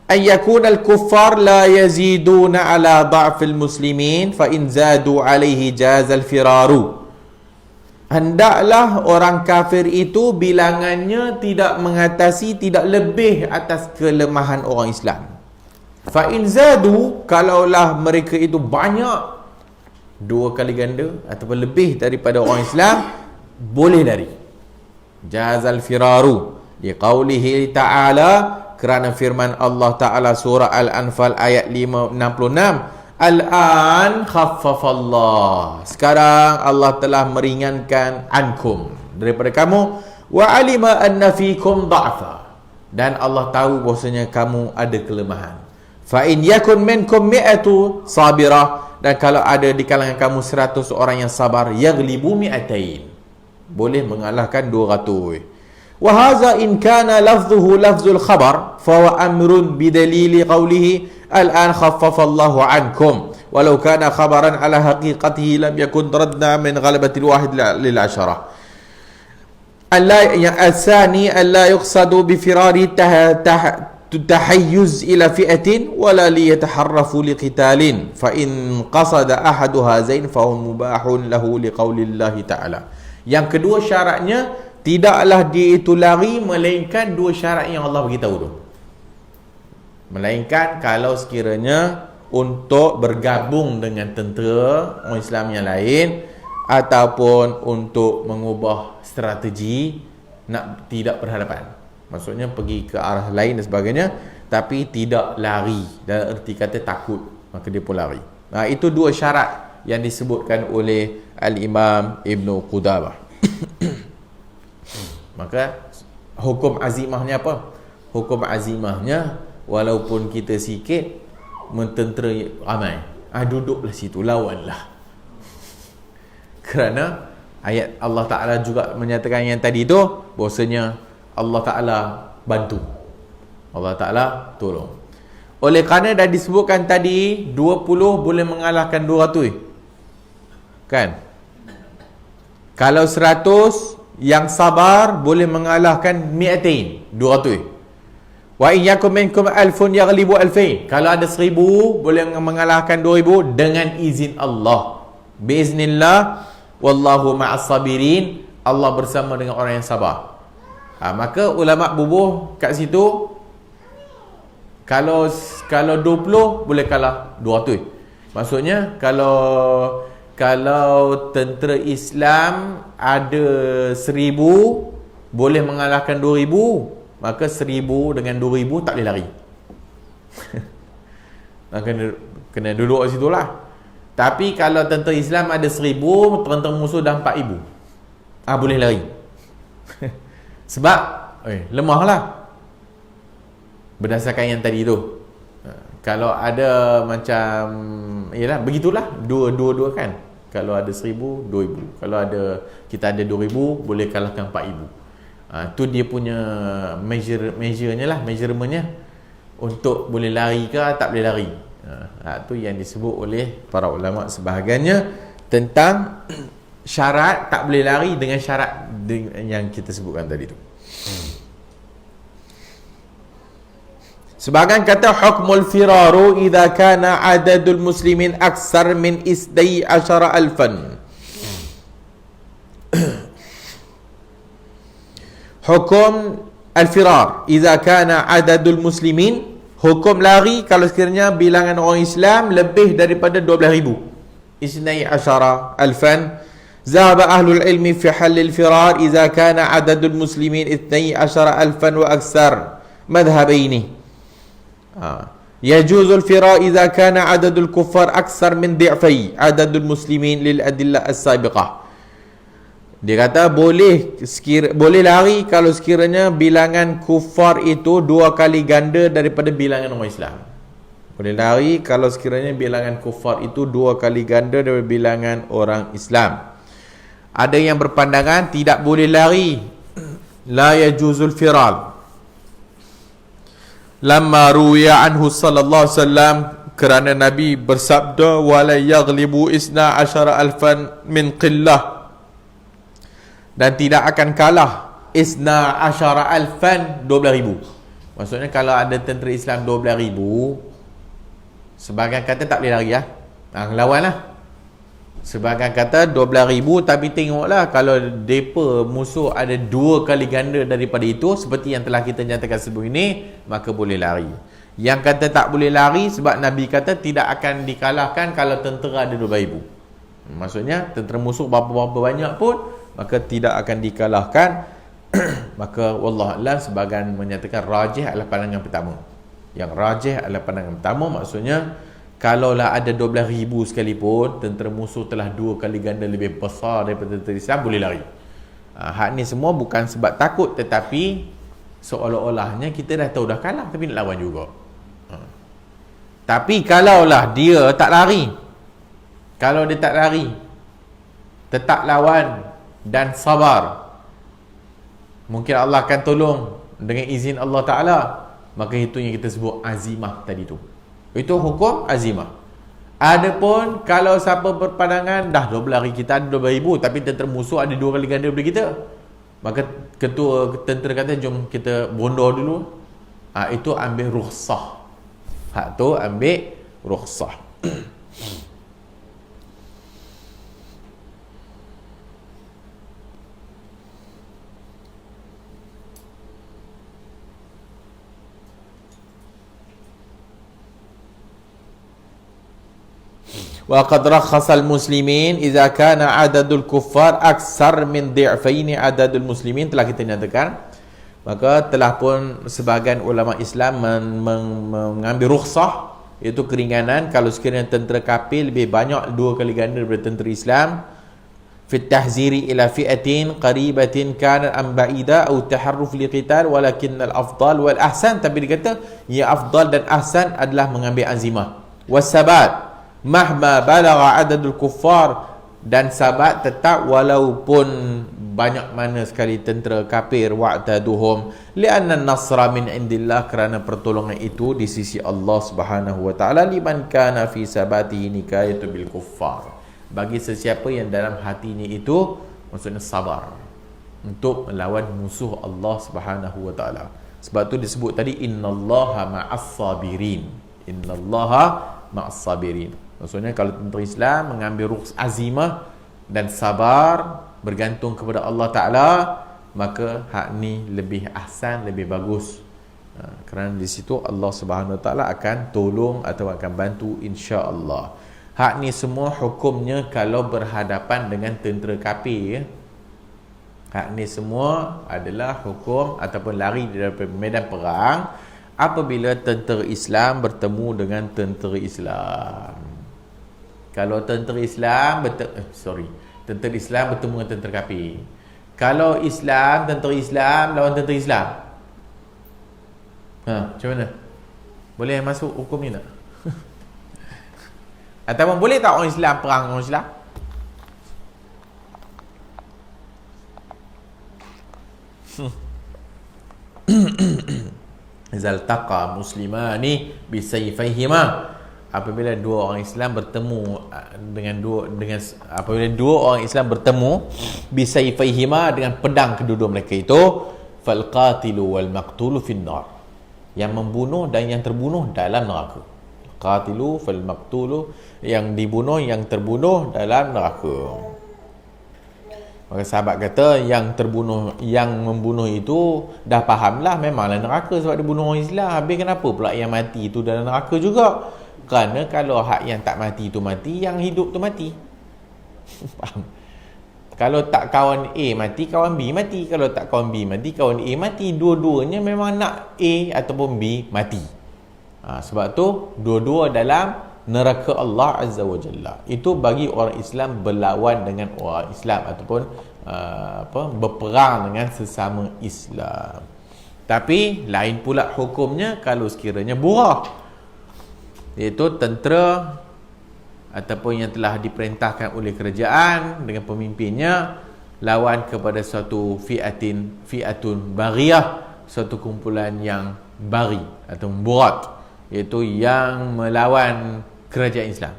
ayyakun al-kuffar la yaziduna ala da'fil muslimin fa in zadu alaihi jazal firaru. Hendaklah orang kafir itu bilangannya tidak mengatasi, tidak lebih atas kelemahan orang Islam. Fa in zadu, kalaulah mereka itu banyak, dua kali ganda ataupun lebih daripada orang Islam, boleh lari. Jazal firaru liqaulihi ta'ala, kerana firman Allah Ta'ala surah Al-Anfal ayat 566, Al-an khaffafallah, sekarang Allah telah meringankan ankum, daripada kamu, wa alima anna fikum da'fa, dan Allah tahu bahwasanya kamu ada kelemahan. Fa in yakun minkum mi'atu sabirah, dan kalau ada di kalangan kamu 100 orang yang sabar, yaghlibu mi'atain, boleh mengalahkan 200. Wa hadza in kana lafdhuhu lafzul khabar fa huwa amrun bidalili qawlihi al-an khaffafa Allahu ankum, walau kana khabaran ala haqiqatihi lam yakun radna min ghalabati al-wahid lil asharah. الثاني ألا يقصد بفرار تحيز إلى فئة ولا ليتحرفوا لقتال فإن قصد أحد هذين فهو مباح له لقول الله تعالى. Yang kedua syaratnya, tidaklah dia itu lari melainkan dua syarat yang Allah beritahu tu. Melainkan kalau sekiranya untuk bergabung dengan tentera orang Islam yang lain, ataupun untuk mengubah strategi nak tidak berhadapan, maksudnya pergi ke arah lain dan sebagainya, tapi tidak lari dalam erti kata takut, maka dia pun lari. Nah, itu dua syarat yang disebutkan oleh Al-Imam Ibn Qudamah. Maka hukum azimahnya apa? Hukum azimahnya, walaupun kita sikit, mententera ramai, duduklah situ, lawanlah. Kerana ayat Allah Ta'ala juga menyatakan yang tadi tu, bahwasanya Allah Ta'ala bantu, Allah Ta'ala tolong. Oleh kerana dah disebutkan tadi 20 boleh mengalahkan 200, kan? Kalau 100 yang sabar boleh mengalahkan 200. Wa in yakum minkum alfun yaghlibu alfain, kalau ada 1000 boleh mengalahkan 2000 dengan izin Allah. Biiznillah, wallahu ma'as sabirin, Allah bersama dengan orang yang sabar. Maka ulama bubuh kat situ, kalau 20 boleh kalah 200. Maksudnya kalau tentera Islam ada 1000 boleh mengalahkan 2000, maka 1000 dengan 2000 tak boleh lari. kena duduk kat situ lah. Tapi kalau tentera Islam ada 1000, tentera musuh dah 4000, boleh lari. Sebab lemah lah, berdasarkan yang tadi tu. Kalau ada macam, yalah, begitulah, dua kan. Kalau ada 1000, 2000. Kalau kita ada 2000, boleh kalahkan 4000. Tu dia punya measurenya lah, measurementnya, untuk boleh lari ke tak boleh lari. Tu yang disebut oleh para ulama sebahagiannya tentang syarat tak boleh lari dengan syarat yang kita sebutkan tadi tu. Sebahagian kata hukmul firaru idza kana adadul muslimin aksar min 12,000. Hukum al-firar idza kana adadul muslimin, hukum lari kalau sekiranya bilangan orang Islam lebih daripada 12,000. 12,000. Zahaba ahlul ilmi fi halil firar idza kana adadul muslimin 12,000 wa aksar, madhhabaini. Yajuzul firar idza kana adadul kuffar aksar min di'fai adadul muslimin lil adillah as-sabiqah. Dia kata boleh lari kalau sekiranya bilangan kufar itu 2 kali ganda daripada bilangan orang Islam. Boleh lari kalau sekiranya bilangan kufar itu 2 kali ganda daripada bilangan orang Islam. Ada yang berpandangan tidak boleh lari, la yajuzul firar. Lamma ruwiya anhu sallallahu alaihi wasallam, kerana Nabi bersabda, wala yaghlibu 12,000 min qillah, dan tidak akan kalah 12,000, 12,000. Maksudnya kalau ada tentera Islam 12,000, sebahagian kata tak boleh lari lah, lawan lah. Sebahagian kata 12,000, tapi tengoklah kalau mereka musuh ada 2 kali ganda daripada itu, seperti yang telah kita nyatakan sebelum ini, maka boleh lari. Yang kata tak boleh lari sebab Nabi kata tidak akan dikalahkan kalau tentera ada 12,000. Maksudnya tentera musuh berapa-berapa banyak pun maka tidak akan dikalahkan. Maka wallah alam, sebahagian menyatakan rajih adalah pandangan pertama. Yang rajih adalah pandangan pertama, maksudnya kalaulah ada 12,000 sekalipun, tentera musuh telah 2 kali ganda lebih besar daripada tentera Islam, boleh lari. Hak ni semua bukan sebab takut, tetapi seolah-olahnya kita dah tahu dah kalah tapi nak lawan juga. Tapi kalaulah dia tak lari, kalau dia tak lari, tetap lawan dan sabar, mungkin Allah akan tolong dengan izin Allah Ta'ala. Maka itu yang kita sebut azimah tadi tu. Itu hukum azimah. Adapun kalau siapa berpandangan dah 12 hari kita ada 12,000 tapi tentera musuh ada 2 kali ganda daripada kita, maka ketua tentera kata jom kita bonda dulu. Itu ambil rukhsah. Hak tu ambil rukhsah. Wa qad rakhasa al-muslimin idza kana adadul kuffar aksar min dhi'faini adadul muslimin. Telah kita nyatakan, maka telah pun sebahagian ulama Islam mengambil rukhsah, iaitu keringanan, kalau sekiranya tentera kafir lebih banyak 2 kali ganda daripada tentera Islam, fi tahziri ila fi'atin qaribatin kana am ba'ida atau taharruf liqital, walakin al-afdal wal ahsan. Tapi dia kata ya afdal dan ahsan adalah mengambil azimah wasabat mahma balagha adadul kuffar, dan sabat tetap walaupun banyak mana sekali tentera kafir, wa'taduhum li'anna an-nasra min indillah, kerana pertolongan itu di sisi Allah Subhanahu wa taala, liman kana fi sabatihi nikayatu bil kuffar, bagi sesiapa yang dalam hatinya itu maksudnya sabar untuk melawan musuh Allah Subhanahu wa taala. Sebab tu disebut tadi innallaha ma'as sabirin. Innallaha ma'as sabirin. Maksudnya kalau tentera Islam mengambil rukhsah azimah dan sabar bergantung kepada Allah Ta'ala, maka hak ni lebih ahsan, lebih bagus. Kerana di situ Allah Subhanahu Wa Ta'ala akan tolong atau akan bantu insya-Allah. Hak ni semua hukumnya kalau berhadapan dengan tentera kafir, ya. Hak ni semua adalah hukum ataupun lari daripada medan perang apabila tentera Islam bertemu dengan tentera Islam. Kalau tentera Islam tentera Islam bertemu dengan tentera kafir. Kalau tentera Islam lawan tentera Islam, macam mana? Boleh masuk hukum ni tak? Ataupun boleh tak orang Islam perang orang Islam? Zaltaqa muslimani bisayfayhima, apabila dua orang Islam bertemu apabila dua orang Islam bertemu bisayfayhima, dengan pedang kedua-dua mereka itu, fal qatilu wal maqtulu finnar, yang membunuh dan yang terbunuh dalam neraka. Qatilu fal maqtulu, yang dibunuh yang terbunuh dalam neraka. Maka sahabat kata yang membunuh itu dah fahamlah memanglah neraka sebab dia bunuh orang Islam. Habis kenapa pula yang mati itu dalam neraka juga? Kerana kalau hak yang tak mati itu mati, yang hidup tu mati. Faham? Kalau tak kawan A mati, kawan B mati. Kalau tak kawan B mati, kawan A mati. Dua-duanya memang nak A ataupun B mati. Sebab tu dua-dua dalam neraka Allah Azza wa Jalla. Itu bagi orang Islam berlawan dengan orang Islam ataupun berperang dengan sesama Islam. Tapi lain pula hukumnya kalau sekiranya burah, iaitu tentera ataupun yang telah diperintahkan oleh kerajaan dengan pemimpinnya lawan kepada suatu fi'atun bariyah, suatu kumpulan yang bari atau burat, iaitu yang melawan kerajaan Islam.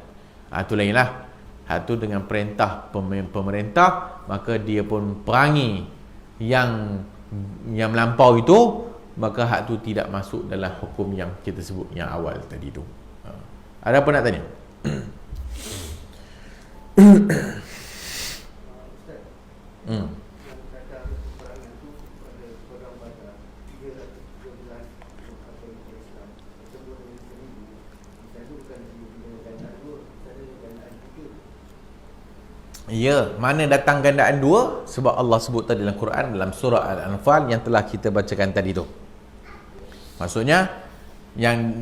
Itu lainlah. Itu dengan perintah pemerintah, maka dia pun perangi yang melampau itu, maka hak tu tidak masuk dalam hukum yang kita sebut yang awal tadi tu. Ada apa nak tanya? Ya, mana datang gandaan dua? Sebab Allah sebut tadi dalam Quran, dalam surah Al-Anfal yang telah kita bacakan tadi tu. Maksudnya yang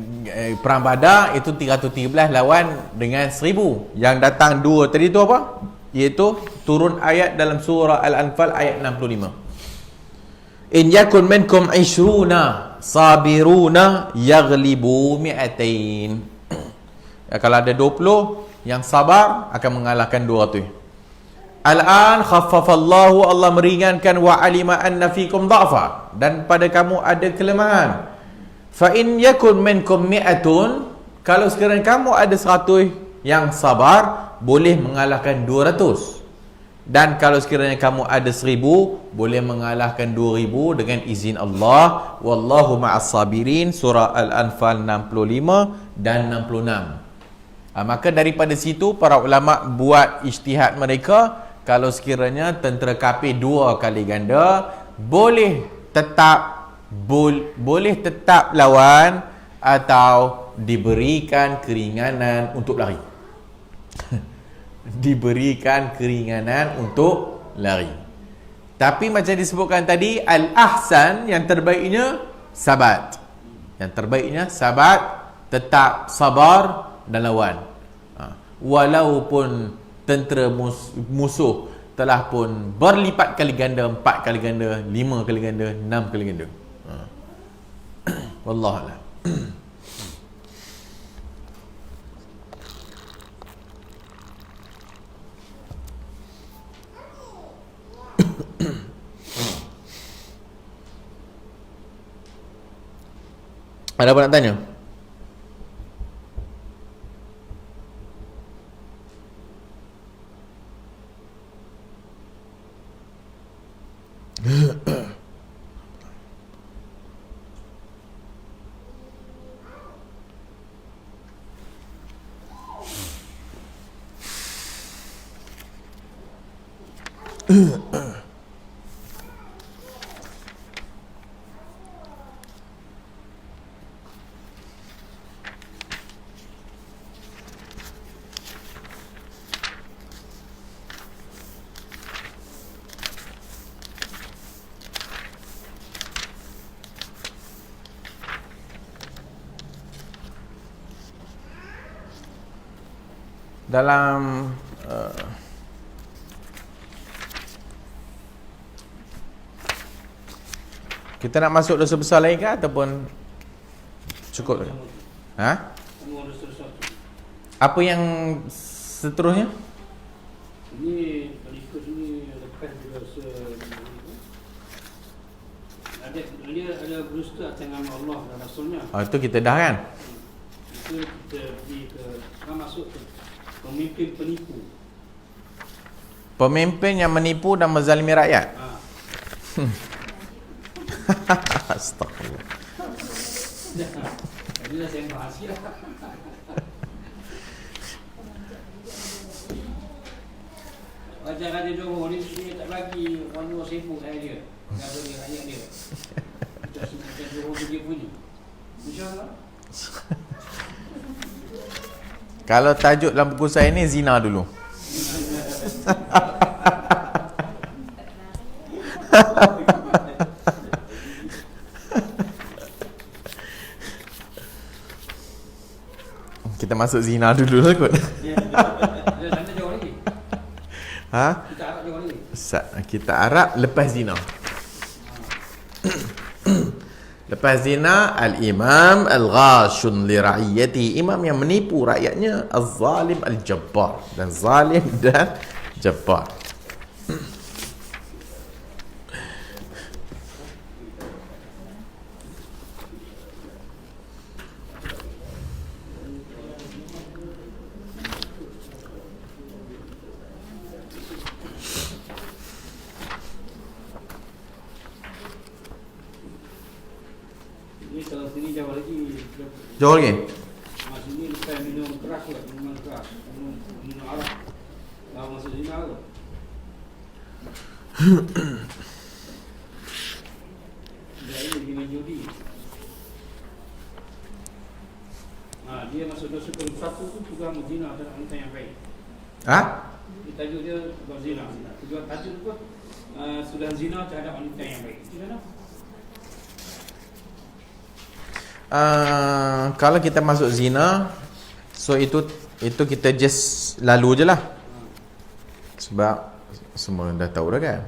perang Badar itu 313 lawan dengan 1000. Yang datang dua tadi tu apa? Iaitu turun ayat dalam surah Al-Anfal ayat 65. In yakun minkum 20 sabiruna yaghlibu mi'atain. Kalau ada 20 yang sabar akan mengalahkan 200. Al-an khaffafallahu, Allah meringankan, wa alima anna fikum dha'fa, dan pada kamu ada kelemahan. Fa in yakun minkum mi'atun, kalau sekiranya kamu ada 100 yang sabar, boleh mengalahkan 200. Dan kalau sekiranya kamu ada 1000, boleh mengalahkan 2000 dengan izin Allah. Wallahu ma'as sabirin, surah Al-Anfal 65 dan 66. Maka daripada situ para ulama buat ijtihad mereka, kalau sekiranya tentera kafir 2 kali ganda, boleh tetap lawan atau diberikan keringanan untuk lari. Diberikan keringanan untuk lari. Tapi macam disebutkan tadi, al-ahsan, yang terbaiknya sabat. Yang terbaiknya sabat, tetap sabar dan lawan. Walaupun tentera musuh telah pun berlipat kali ganda, 4 kali ganda, 5 kali ganda, 6 kali ganda. Wallahualam. Ada apa nak tanya? Dalam kita nak masuk dosa besar lain ke ataupun cukup? Ha? Apa yang seterusnya? Ini berikut ini lepas dosa. Dia ada berdusta atas nama Allah dan Rasulnya. Itu kita dah kan? Itu kita pergi ke, sekarang masuk ke pemimpin penipu. Pemimpin yang menipu dan menzalimi rakyat. Astagfirullah. Jadi dah saya bahas ya. Raja-raja Johor ni dia tak bagi orang luar sibuk saya dia. Kalau dia rakyat dia. Kita sebutkan Johor dia punya. InsyaAllah. Kalau tajuk dalam buku saya ni zina dulu. Kita masuk zina dulu lah kot. Sana jauh lagi. Ha? Kita Arab jauh lagi. Kita Arab lepas zina. Lepas zina, al-imam al-ghashun li ra'iyati, imam yang menipu rakyatnya, al-zalim al-jabbar, dan zalim dan jabbar. Jauh lagi? Sini lepas minum keras lah, minuman keras, minum arak. Dah masuk zina ke? Dia ini minum judi. Dia masuk dosa ke-1 tu juga zina dan angka yang baik. Ha? Tajuk dia berzina. Tujuan tajuk tu sudah zina terhadap wanita yang baik. Tidak kalau kita masuk zina, so itu kita just lalu je lah. Sebab semua dah tahu dah kan.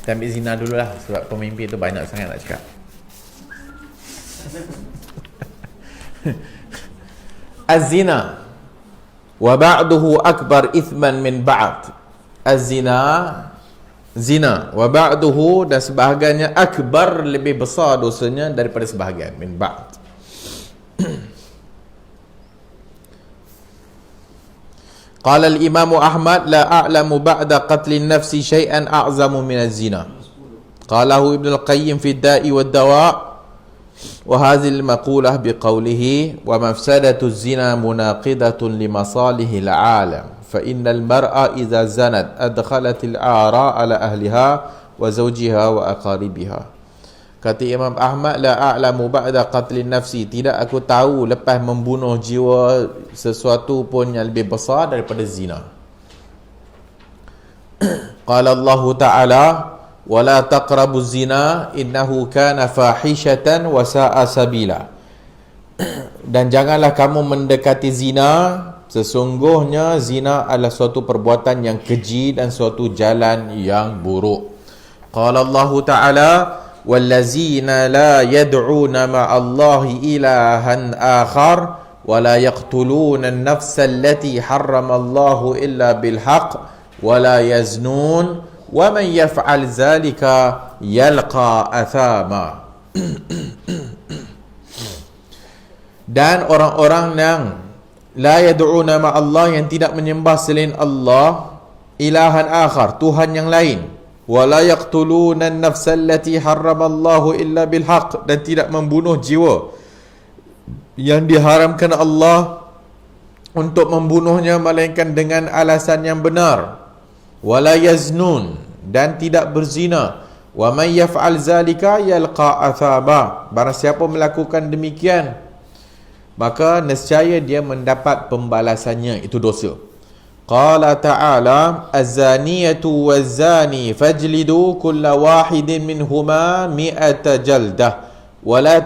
Kita ambil zina dululah, sebab pemimpin tu banyak sangat nak cakap. Az-zina wa ba'duhu akbar ithman min ba'd. Az-zina, zina, wa ba'duhu, dan sebahagiannya akbar, lebih besar dosanya daripada sebahagian, min ba'd. Qala al-Imam Ahmad la a'lamu ba'da qatl an-nafsi shay'an a'zamu min az-zina. Qalahu Ibn al-Qayyim fi ad-da'i wad-dawa' wa hadhihi al-maqula biqawlihi wa mafsadatu az-zina munaqidatun li masalihi al-'alam fa inna al-mar'a idha zanat adkhalat al-'ara 'ala ahliha wa zawjiha wa aqaribiha. Kata Imam Ahmad, la a'lamu ba'da qatlin nafsi, tidak aku tahu lepas membunuh jiwa sesuatu pun yang lebih besar daripada zina. Qala Allah Ta'ala, wa la taqrabu zina innahu kana fahishatan wa sa'a sabila. Dan janganlah kamu mendekati zina, sesungguhnya zina adalah suatu perbuatan yang keji dan suatu jalan yang buruk. Qala Allah Ta'ala, wallazina la yad'una ma'allahi ilahan akhar wa la yaqtuluna an-nafsa allati harrama Allahu illa bil haqq wa la yaznun wa man yaf'al dhalika yalqa athama. Dan orang-orang yang la yad'una ma'allah, yang tidak menyembah selain Allah, ilahan akhar, Tuhan yang lain, wala yaqtuluna an-nafsa allati harramallahu illa bil haqq, dan tidak membunuh jiwa yang diharamkan Allah untuk membunuhnya melainkan dengan alasan yang benar, wala yaznun, dan tidak berzina, wa may yaf'al zalika yalqa athaba, barang siapa melakukan demikian maka nescaya dia mendapat pembalasannya, itu dosa. Qala ta'ala, az-zaniyatu waz-zani fajlidu kulla wahidin minhuma mi'ata jaldah wa la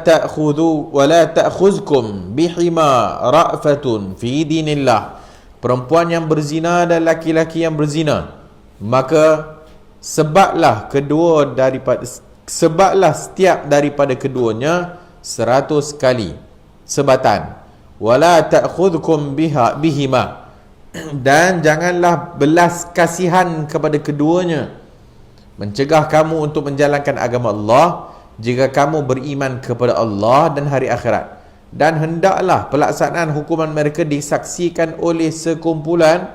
ta'khudhukum bihima ra'fatun fi dinillah. Perempuan yang berzina dan laki-laki yang berzina, maka sebablah setiap daripada keduanya 100 kali sebatan. Wala ta'khudhukum bihima, dan janganlah belas kasihan kepada keduanya, mencegah kamu untuk menjalankan agama Allah jika kamu beriman kepada Allah dan hari akhirat. Dan hendaklah pelaksanaan hukuman mereka disaksikan oleh sekumpulan,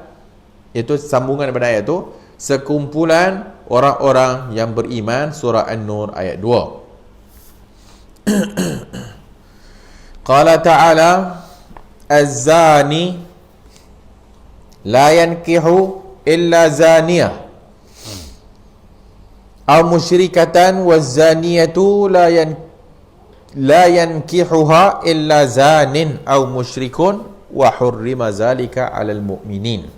iaitu sambungan daripada ayat itu, sekumpulan orang-orang yang beriman. Surah An-Nur ayat 2. Qala ta'ala, az-zani la yankihu illa zaniyah aw musyrikatan waz-zaniyatu la yankihuha illa zanin aw musyrikun wa hurrima zalika 'alal mu'minin.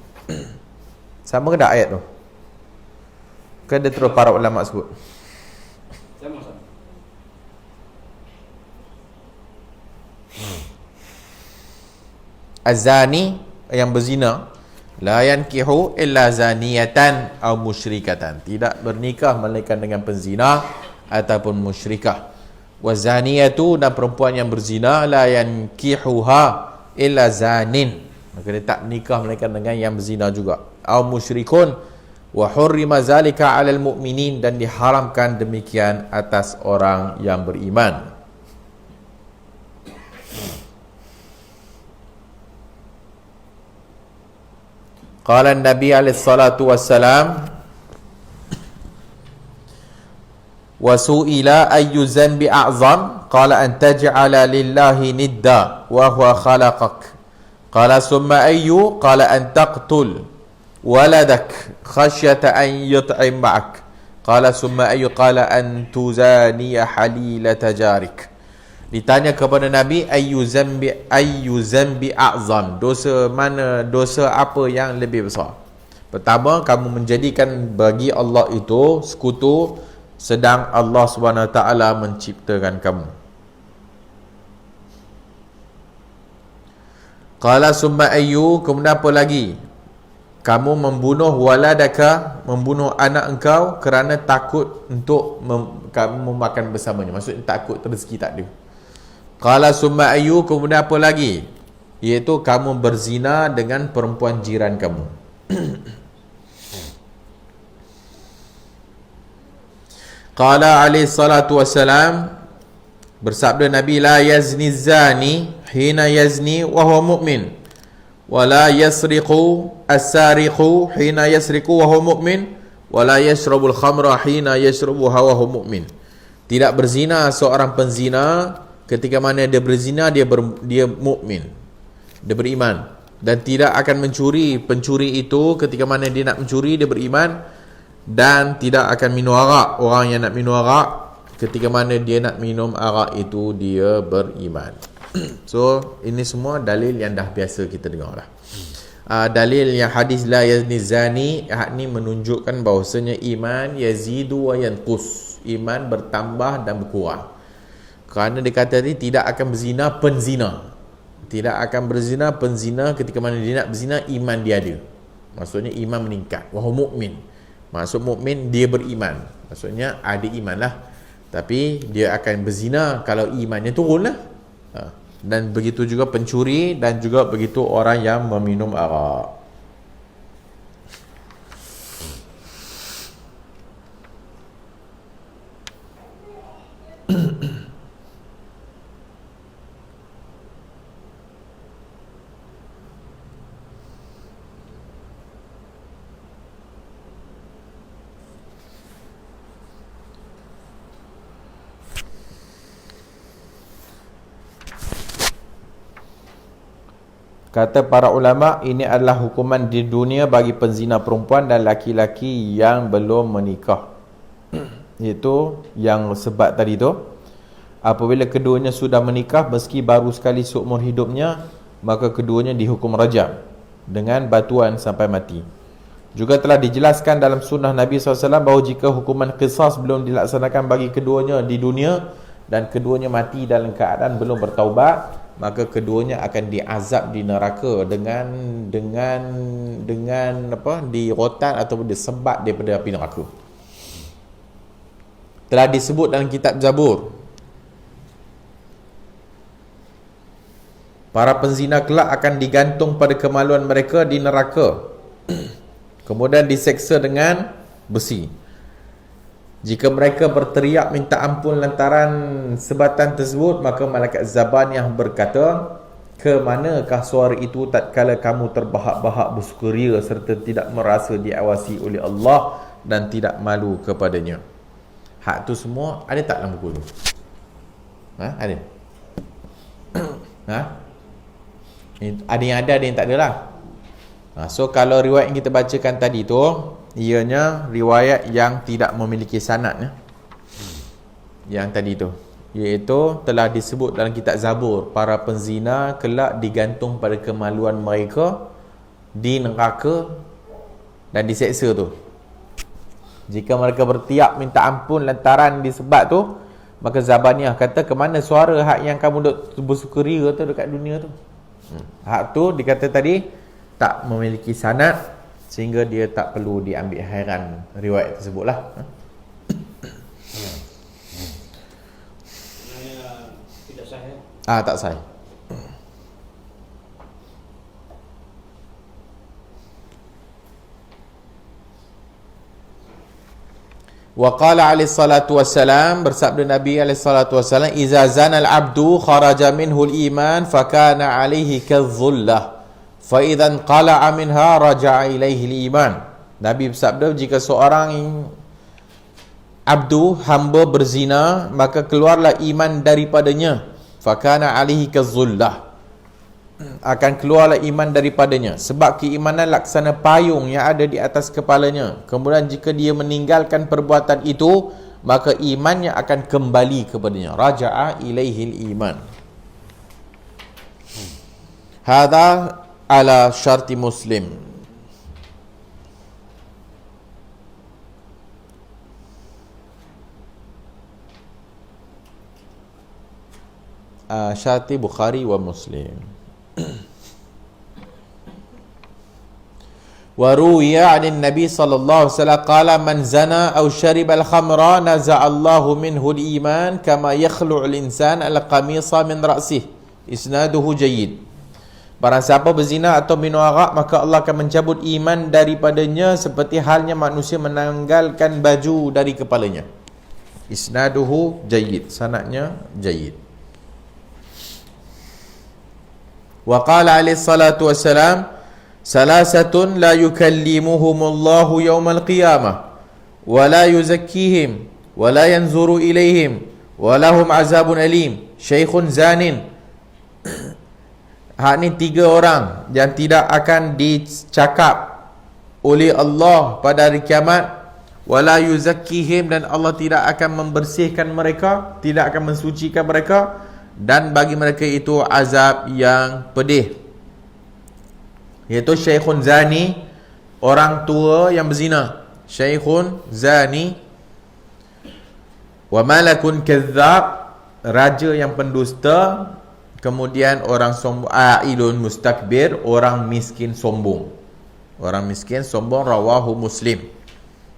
Sama ke tak ayat tu? Kan dia terus para ulama sebut. Sama-sama. Az-zani yang berzina, la yankihu illa zaniyatan aw musyrikatan, tidak bernikah melainkan dengan penzina ataupun musyrikah. Wa zaniyatu, dan perempuan yang berzina, la yankihuha illa zanin, maka dia tak nikah melainkan dengan yang berzina juga. Aw musyrikun wa hurrima zalika 'alal mu'minin, dan diharamkan demikian atas orang yang beriman. Qala an-nabi alaihi salatu wassalam, wa su'ila ayyu zanbi a'zam, qala an taj'ala lillahi nidda wa huwa khalaqak, qala summa ayyu, qala an taqtul waladak khasyata an yut'im ma'ak, Qala summa ayyu qala an tuzaniya halilata jarik. Ditanya kepada Nabi, ayyu zambi a'zam, dosa apa yang lebih besar? Pertama, kamu menjadikan bagi Allah itu sekutu sedang Allah SWT menciptakan kamu. Qala summa ayyu, kemudian apa lagi? Kamu membunuh waladaka, membunuh anak engkau kerana takut untuk kamu makan bersamanya. Maksudnya takut rezeki tak ada. Qala summa ayyu, kemudian apa lagi? Iaitu kamu berzina dengan perempuan jiran kamu. Qala alaihi salatu wassalam, bersabda Nabi, la yazni zani hina yazni wa huwa mu'min, wa la yasriqu as-sariqu hina yasriqu wa huwa mu'min, wa la yashrabul khamra hina yashrabu wa huwa mu'min. Tidak berzina seorang penzina ketika mana dia berzina, dia mukmin, dia beriman, dan tidak akan mencuri pencuri itu ketika mana dia nak mencuri, dia beriman, dan tidak akan minum arak orang yang nak minum arak ketika mana dia nak minum arak itu dia beriman. So ini semua dalil yang dah biasa kita dengar lah. Dalil yang hadis la yazni zani, ni menunjukkan bahawasanya iman yazidu wa yanqus, iman bertambah dan berkurang. Kerana dia kata tadi tidak akan berzina penzina, tidak akan berzina penzina ketika mana dia nak berzina, iman dia ada, maksudnya iman meningkat. Wa huwa mu'min, maksud mukmin dia beriman, maksudnya ada iman lah, tapi dia akan berzina kalau imannya turun lah. Dan begitu juga pencuri, dan juga begitu orang yang meminum arak. Kata para ulama, ini adalah hukuman di dunia bagi penzina perempuan dan laki-laki yang belum menikah. Iaitu yang sebab tadi tu, apabila keduanya sudah menikah meski baru sekali seumur hidupnya, maka keduanya dihukum rajam dengan batuan sampai mati. Juga telah dijelaskan dalam sunnah Nabi SAW bahawa jika hukuman qisas belum dilaksanakan bagi keduanya di dunia dan keduanya mati dalam keadaan belum bertaubat, maka keduanya akan diazab di neraka dengan di rotan ataupun disebat daripada api neraka. Telah disebut dalam kitab Zabur, para penzina kelak akan digantung pada kemaluan mereka di neraka, kemudian diseksa dengan besi. Jika mereka berteriak minta ampun lantaran sebatan tersebut, maka malaikat Zabaniyah berkata, ke manakah suara itu tatkala kamu terbahak-bahak bersukaria serta tidak merasa diawasi oleh Allah dan tidak malu kepadanya. Hak tu semua ada tak dalam buku tu? Ada? Ada yang ada yang tak ada lah. So kalau riwayat yang kita bacakan tadi tu, ianya riwayat yang tidak memiliki sanad, yang tadi tu, iaitu telah disebut dalam kitab Zabur, para penzina kelak digantung pada kemaluan mereka di neraka dan diseksa tu. Jika mereka bertiap minta ampun lantaran disebat tu, maka Zabaniyah kata, ke mana suara hak yang kamu duk bersukaria tu dekat dunia tu? Hak tu dikata tadi tak memiliki sanad, sehingga dia tak perlu diambil hairan riwayat tersebut lah. Tidak sah ya? Tak sah. Wa qala alaihi salatu wassalam, bersabda Nabi alaihi salatu wassalam, iza zana al-abdu kharaja minhu al-iman fakana alaihi kadh-dhullah fa idzan qala'a minha raja'a ilaihi al-iman. Nabi bersabda, jika seorang abdu, hamba berzina, maka keluarlah iman daripadanya, fakana alaihi kadh-dhullah, akan keluarlah iman daripadanya, sebab keimanan laksana payung yang ada di atas kepalanya. Kemudian jika dia meninggalkan perbuatan itu, maka imannya akan kembali kepadanya. Raja'a ilaihil iman. Hadha ala syarti Muslim. Syarti Bukhari wa Muslim. وروي عن النبي صلى الله عليه وسلم قال من زنى أو شرب الخمر نزع الله منه الإيمان كما يخلع الإنسان القميص من رأسه. إسناده جيد. Barang siapa berzina atau minum arak, maka Allah akan mencabut iman daripadanya seperti halnya manusia menanggalkan baju dari kepalanya. Isnaduhu jayyid, sanadnya jayyid. Wa qala alaihi salatu wassalam, salasatun la yukallimuhumullahu yawmal qiyamah wa la yuzakkihim wa la yanzuru ilaihim wa lahum azabun alim, syaikhun zanin. Hak ni 3 orang yang tidak akan dicakap oleh Allah pada hari kiamat, wala yuzakkihim, dan Allah tidak akan membersihkan mereka, tidak akan mensucikan mereka, dan bagi mereka itu azab yang pedih, iaitu syaikhun zani, orang tua yang berzina, syaikhun zani, wa malakun kazzab, raja yang pendusta, kemudian orang sombong, ailun mustakbir, orang miskin sombong. Orang miskin sombong, rawahu Muslim.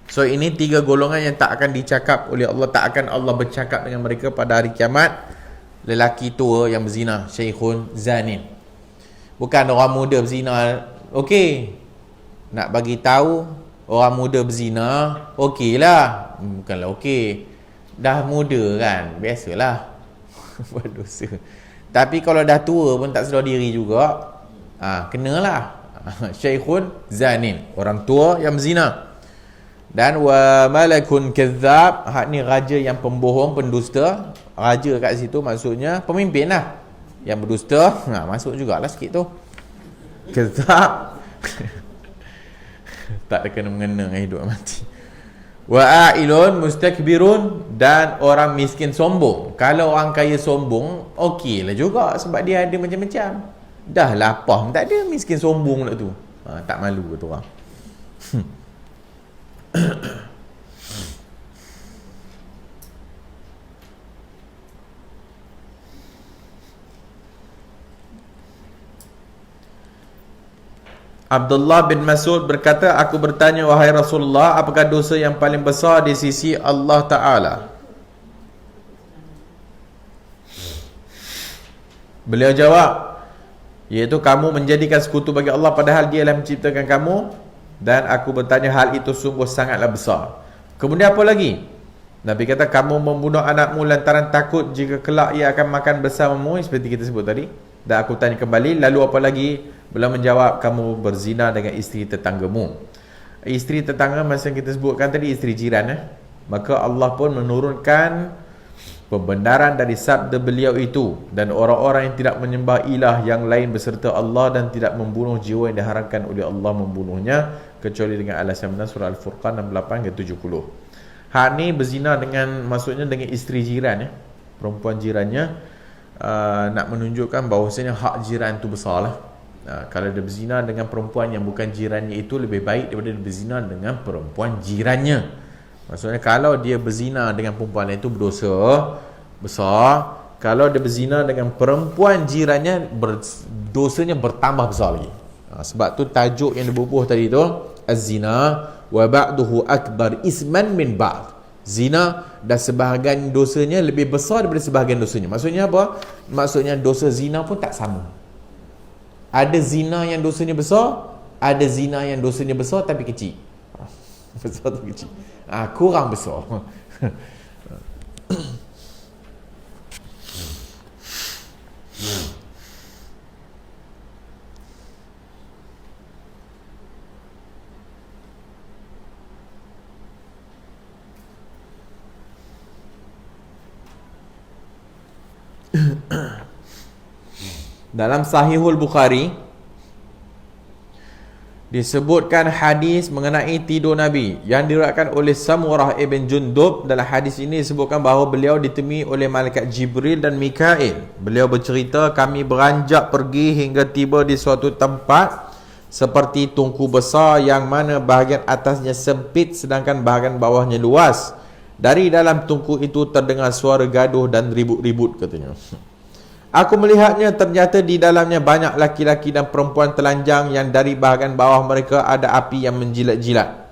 So ini 3 golongan yang tak akan dicakap oleh Allah, tak akan Allah bercakap dengan mereka pada hari kiamat. Lelaki tua yang berzina, syaikhun zanin. Bukan orang muda berzina. Okey, nak bagi tahu orang muda berzina, okey lah. Bukanlah okey, dah muda kan, biasalah buat dosa. Tapi kalau dah tua pun tak sedar diri juga, kenalah. Syaikhun zanin, orang tua yang berzina. Dan wa malakun kazzab, hak ni raja yang pembohong, pendusta. Raja kat situ maksudnya pemimpin lah yang berdusta. Masuk jugalah sikit tu. Kazzab tak ada kena-mengena dengan hidup mati. Wa ailun mustakbirun, dan orang miskin sombong. Kalau orang kaya sombong, okey lah juga, sebab dia ada macam-macam. Dah lapar, tak ada miskin sombong pula tu. Tak malu tu orang. Abdullah bin Mas'ud berkata, aku bertanya, wahai Rasulullah, apakah dosa yang paling besar di sisi Allah Ta'ala? Beliau jawab, iaitu kamu menjadikan sekutu bagi Allah padahal Dia yang menciptakan kamu. Dan aku bertanya, hal itu sungguh sangatlah besar. Kemudian apa lagi? Nabi kata, kamu membunuh anakmu lantaran takut jika kelak ia akan makan bersamamu, seperti kita sebut tadi. Dan aku tanya kembali, lalu apa lagi? Beliau menjawab, kamu berzina dengan isteri tetanggamu. Isteri tetangga macam kita sebutkan tadi, isteri jiran. Maka Allah pun menurunkan pembenaran dari sabda beliau itu, dan orang-orang yang tidak menyembah ilah yang lain beserta Allah dan tidak membunuh jiwa yang diharamkan oleh Allah membunuhnya kecuali dengan alasan benar. Surah Al-Furqan 68 ke 70. Hak ni berzina dengan, maksudnya dengan isteri jiran, perempuan jirannya, nak menunjukkan bahawasanya hak jiran tu besar lah. Kalau dia berzina dengan perempuan yang bukan jirannya, itu lebih baik daripada dia berzina dengan perempuan jirannya. Maksudnya kalau dia berzina dengan perempuan itu berdosa besar. Kalau dia berzina dengan perempuan jirannya, dosanya bertambah besar lagi. Sebab tu tajuk yang dibubuh tadi tu, az-zina wa ba'duhu akbar isman min ba'd. Zina dan sebahagian dosanya lebih besar daripada sebahagian dosanya. Maksudnya apa? Maksudnya dosa zina pun tak sama. Ada zina yang dosanya besar, ada zina yang dosanya besar tapi kecil. Besar tu kecil. Kurang besar. Dalam Sahihul Bukhari disebutkan hadis mengenai tidur Nabi yang diriwayatkan oleh Samurah ibn Jundub. Dalam hadis ini disebutkan bahawa beliau ditemui oleh malaikat Jibril dan Mikail. Beliau bercerita, kami beranjak pergi hingga tiba di suatu tempat seperti tungku besar yang mana bahagian atasnya sempit sedangkan bahagian bawahnya luas. Dari dalam tungku itu terdengar suara gaduh dan ribut-ribut, katanya. Aku melihatnya, ternyata di dalamnya banyak laki-laki dan perempuan telanjang yang dari bahagian bawah mereka ada api yang menjilat-jilat.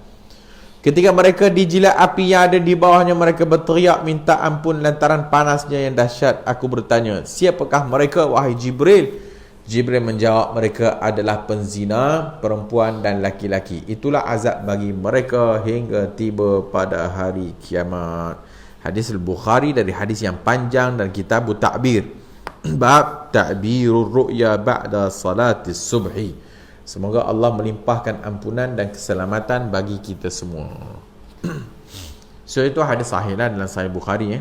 Ketika mereka dijilat api yang ada di bawahnya, mereka berteriak minta ampun lantaran panasnya yang dahsyat. Aku bertanya, siapakah mereka wahai Jibril? Jibril menjawab, mereka adalah penzina, perempuan dan laki-laki. Itulah azab bagi mereka hingga tiba pada hari kiamat. Hadis Al-Bukhari dari hadis yang panjang dan kitab Ta'bir. Bab ta'birur ru'ya ba'da salatis subhi. Semoga Allah melimpahkan ampunan dan keselamatan bagi kita semua. So itu hadis sahih lah dalam Sahih Bukhari.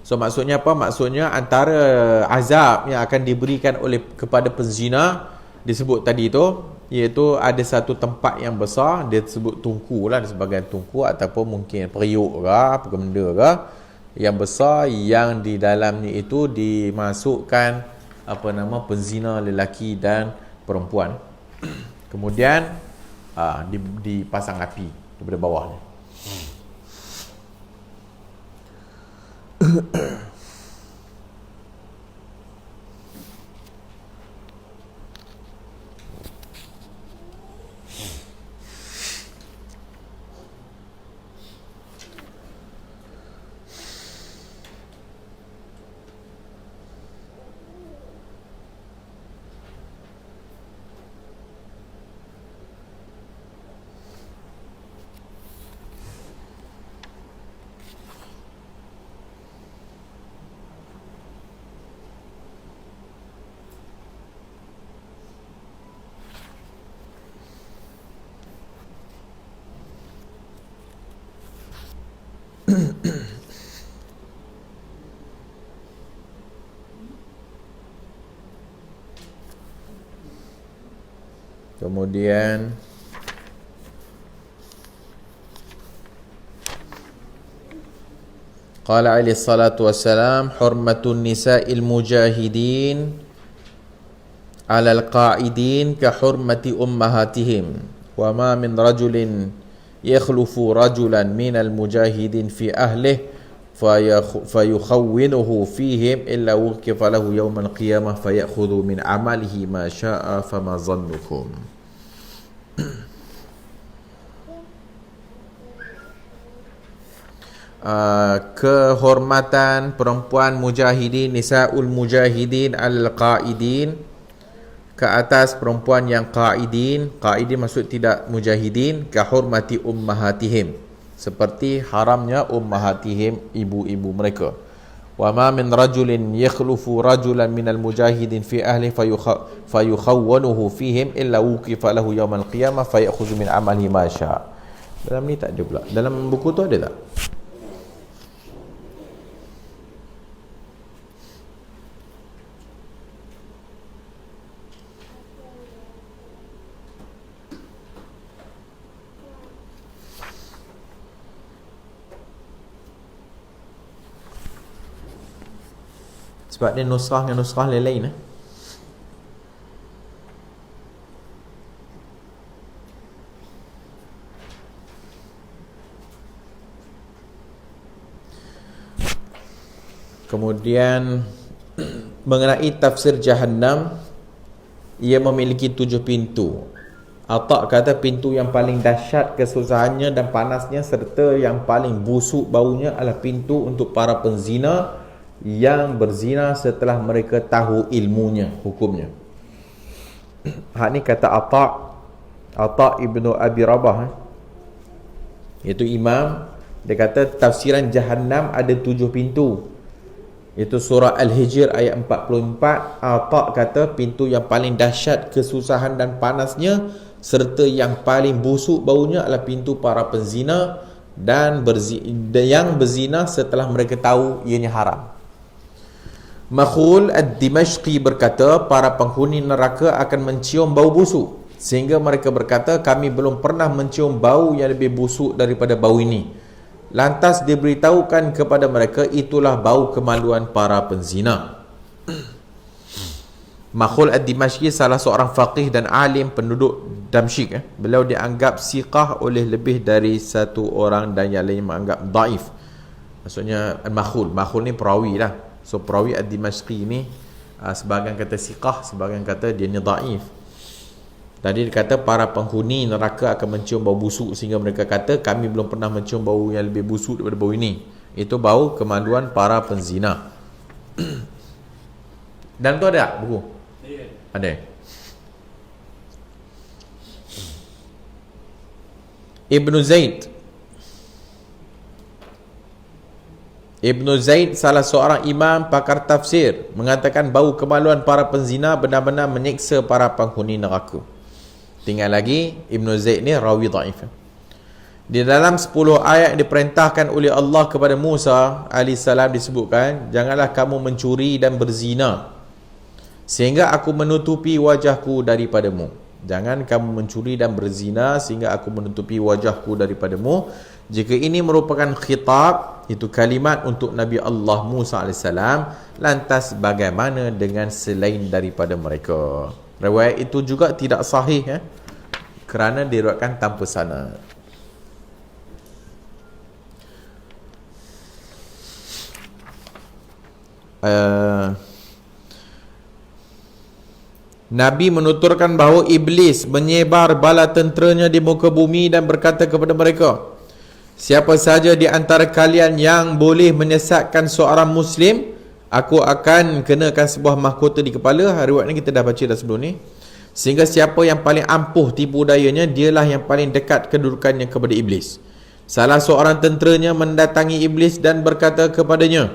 So maksudnya apa? Maksudnya antara azab yang akan diberikan kepada penzina disebut tadi itu, iaitu ada satu tempat yang besar, dia sebut tungku lah, sebagai tungku ataupun mungkin periuk ke apa benda ke, yang besar, yang di dalamnya itu dimasukkan penzina lelaki dan perempuan. Kemudian dipasang api daripada bawahnya. Kemudian qala alaihi salatu wassalam, hurmatun nisa'il mujahidin 'alal qa'idin ka hurmati ummahatihim wa ma min rajulin yakhlufu rajulan minal mujahidin fi ahlihi فيخونه فيهم إلا وكف له يوم القيامة فيأخذ من عمله ما شاء فما ظنكم. Kehormatan perempuan mujahidin, nisaul mujahidin al-qaidin, ke atas perempuan yang qaidin. Qaidin maksud tidak mujahidin. Kahormati ummahatihim, seperti haramnya ummahatihim, ibu-ibu mereka. Wa ma min rajulin yakhlufu rajulan minal mujahidin fi ahli fayukhawwanuhu fihim illa wuqifa lahu yawmal qiyamah fayakhudhu min amalihi ma syaa. Dalam ni tak ada pula. Dalam buku tu ada tak? Sebab dia nusrah dengan nusrah lain-lain. Kemudian mengenai tafsir Jahannam, ia memiliki 7 pintu. Atta kata pintu yang paling dahsyat kesusahannya dan panasnya serta yang paling busuk baunya adalah pintu untuk para penzina yang berzina setelah mereka tahu ilmunya, hukumnya. Hak ni kata Atta ibnu Abi Rabah, iaitu imam. Dia kata tafsiran Jahannam ada 7 pintu. Itu surah Al-Hijr ayat 44. Atta kata pintu yang paling dahsyat kesusahan dan panasnya serta yang paling busuk baunya adalah pintu para penzina dan yang berzina setelah mereka tahu ianya haram. Makhul ad-Dimashqi berkata, para penghuni neraka akan mencium bau busuk sehingga mereka berkata, kami belum pernah mencium bau yang lebih busuk daripada bau ini. Lantas diberitahukan kepada mereka, itulah bau kemaluan para penzina. Makhul ad-Dimashqi salah seorang faqih dan alim penduduk Damsyik. Beliau dianggap siqah oleh lebih dari satu orang dan yang lain menganggap daif. Maksudnya Makhul ni perawi lah. So perawi ad-Dimashqi ni sebahagian kata siqah, sebahagian kata dia ni daif. Tadi dia kata para penghuni neraka akan mencium bau busuk sehingga mereka kata, kami belum pernah mencium bau yang lebih busuk daripada bau ini. Itu bau kemaluan para penzina. Dan tu ada tak buku? Ada. Ibnu Zaid salah seorang imam pakar tafsir mengatakan bau kemaluan para penzina benar-benar menyiksa para penghuni neraka. Tinggal lagi, Ibnu Zaid ni rawi dhaif. Di dalam 10 ayat yang diperintahkan oleh Allah kepada Musa AS disebutkan, janganlah kamu mencuri dan berzina sehingga aku menutupi wajahku daripadamu. Jangan kamu mencuri dan berzina sehingga aku menutupi wajahku daripadamu. Jika ini merupakan khitab, itu kalimat untuk Nabi Allah Musa AS, lantas bagaimana dengan selain daripada mereka? Riwayat itu juga tidak sahih kerana diriwayatkan tanpa sanad. Nabi menuturkan bahawa iblis menyebar bala tenteranya di muka bumi dan berkata kepada mereka, siapa saja di antara kalian yang boleh menyesatkan seorang muslim, aku akan kenakan sebuah mahkota di kepala. Riwayat ni kita dah baca dah sebelum ni. Sehingga siapa yang paling ampuh tipu dayanya, dialah yang paling dekat kedudukannya kepada iblis. Salah seorang tenteranya mendatangi iblis dan berkata kepadanya,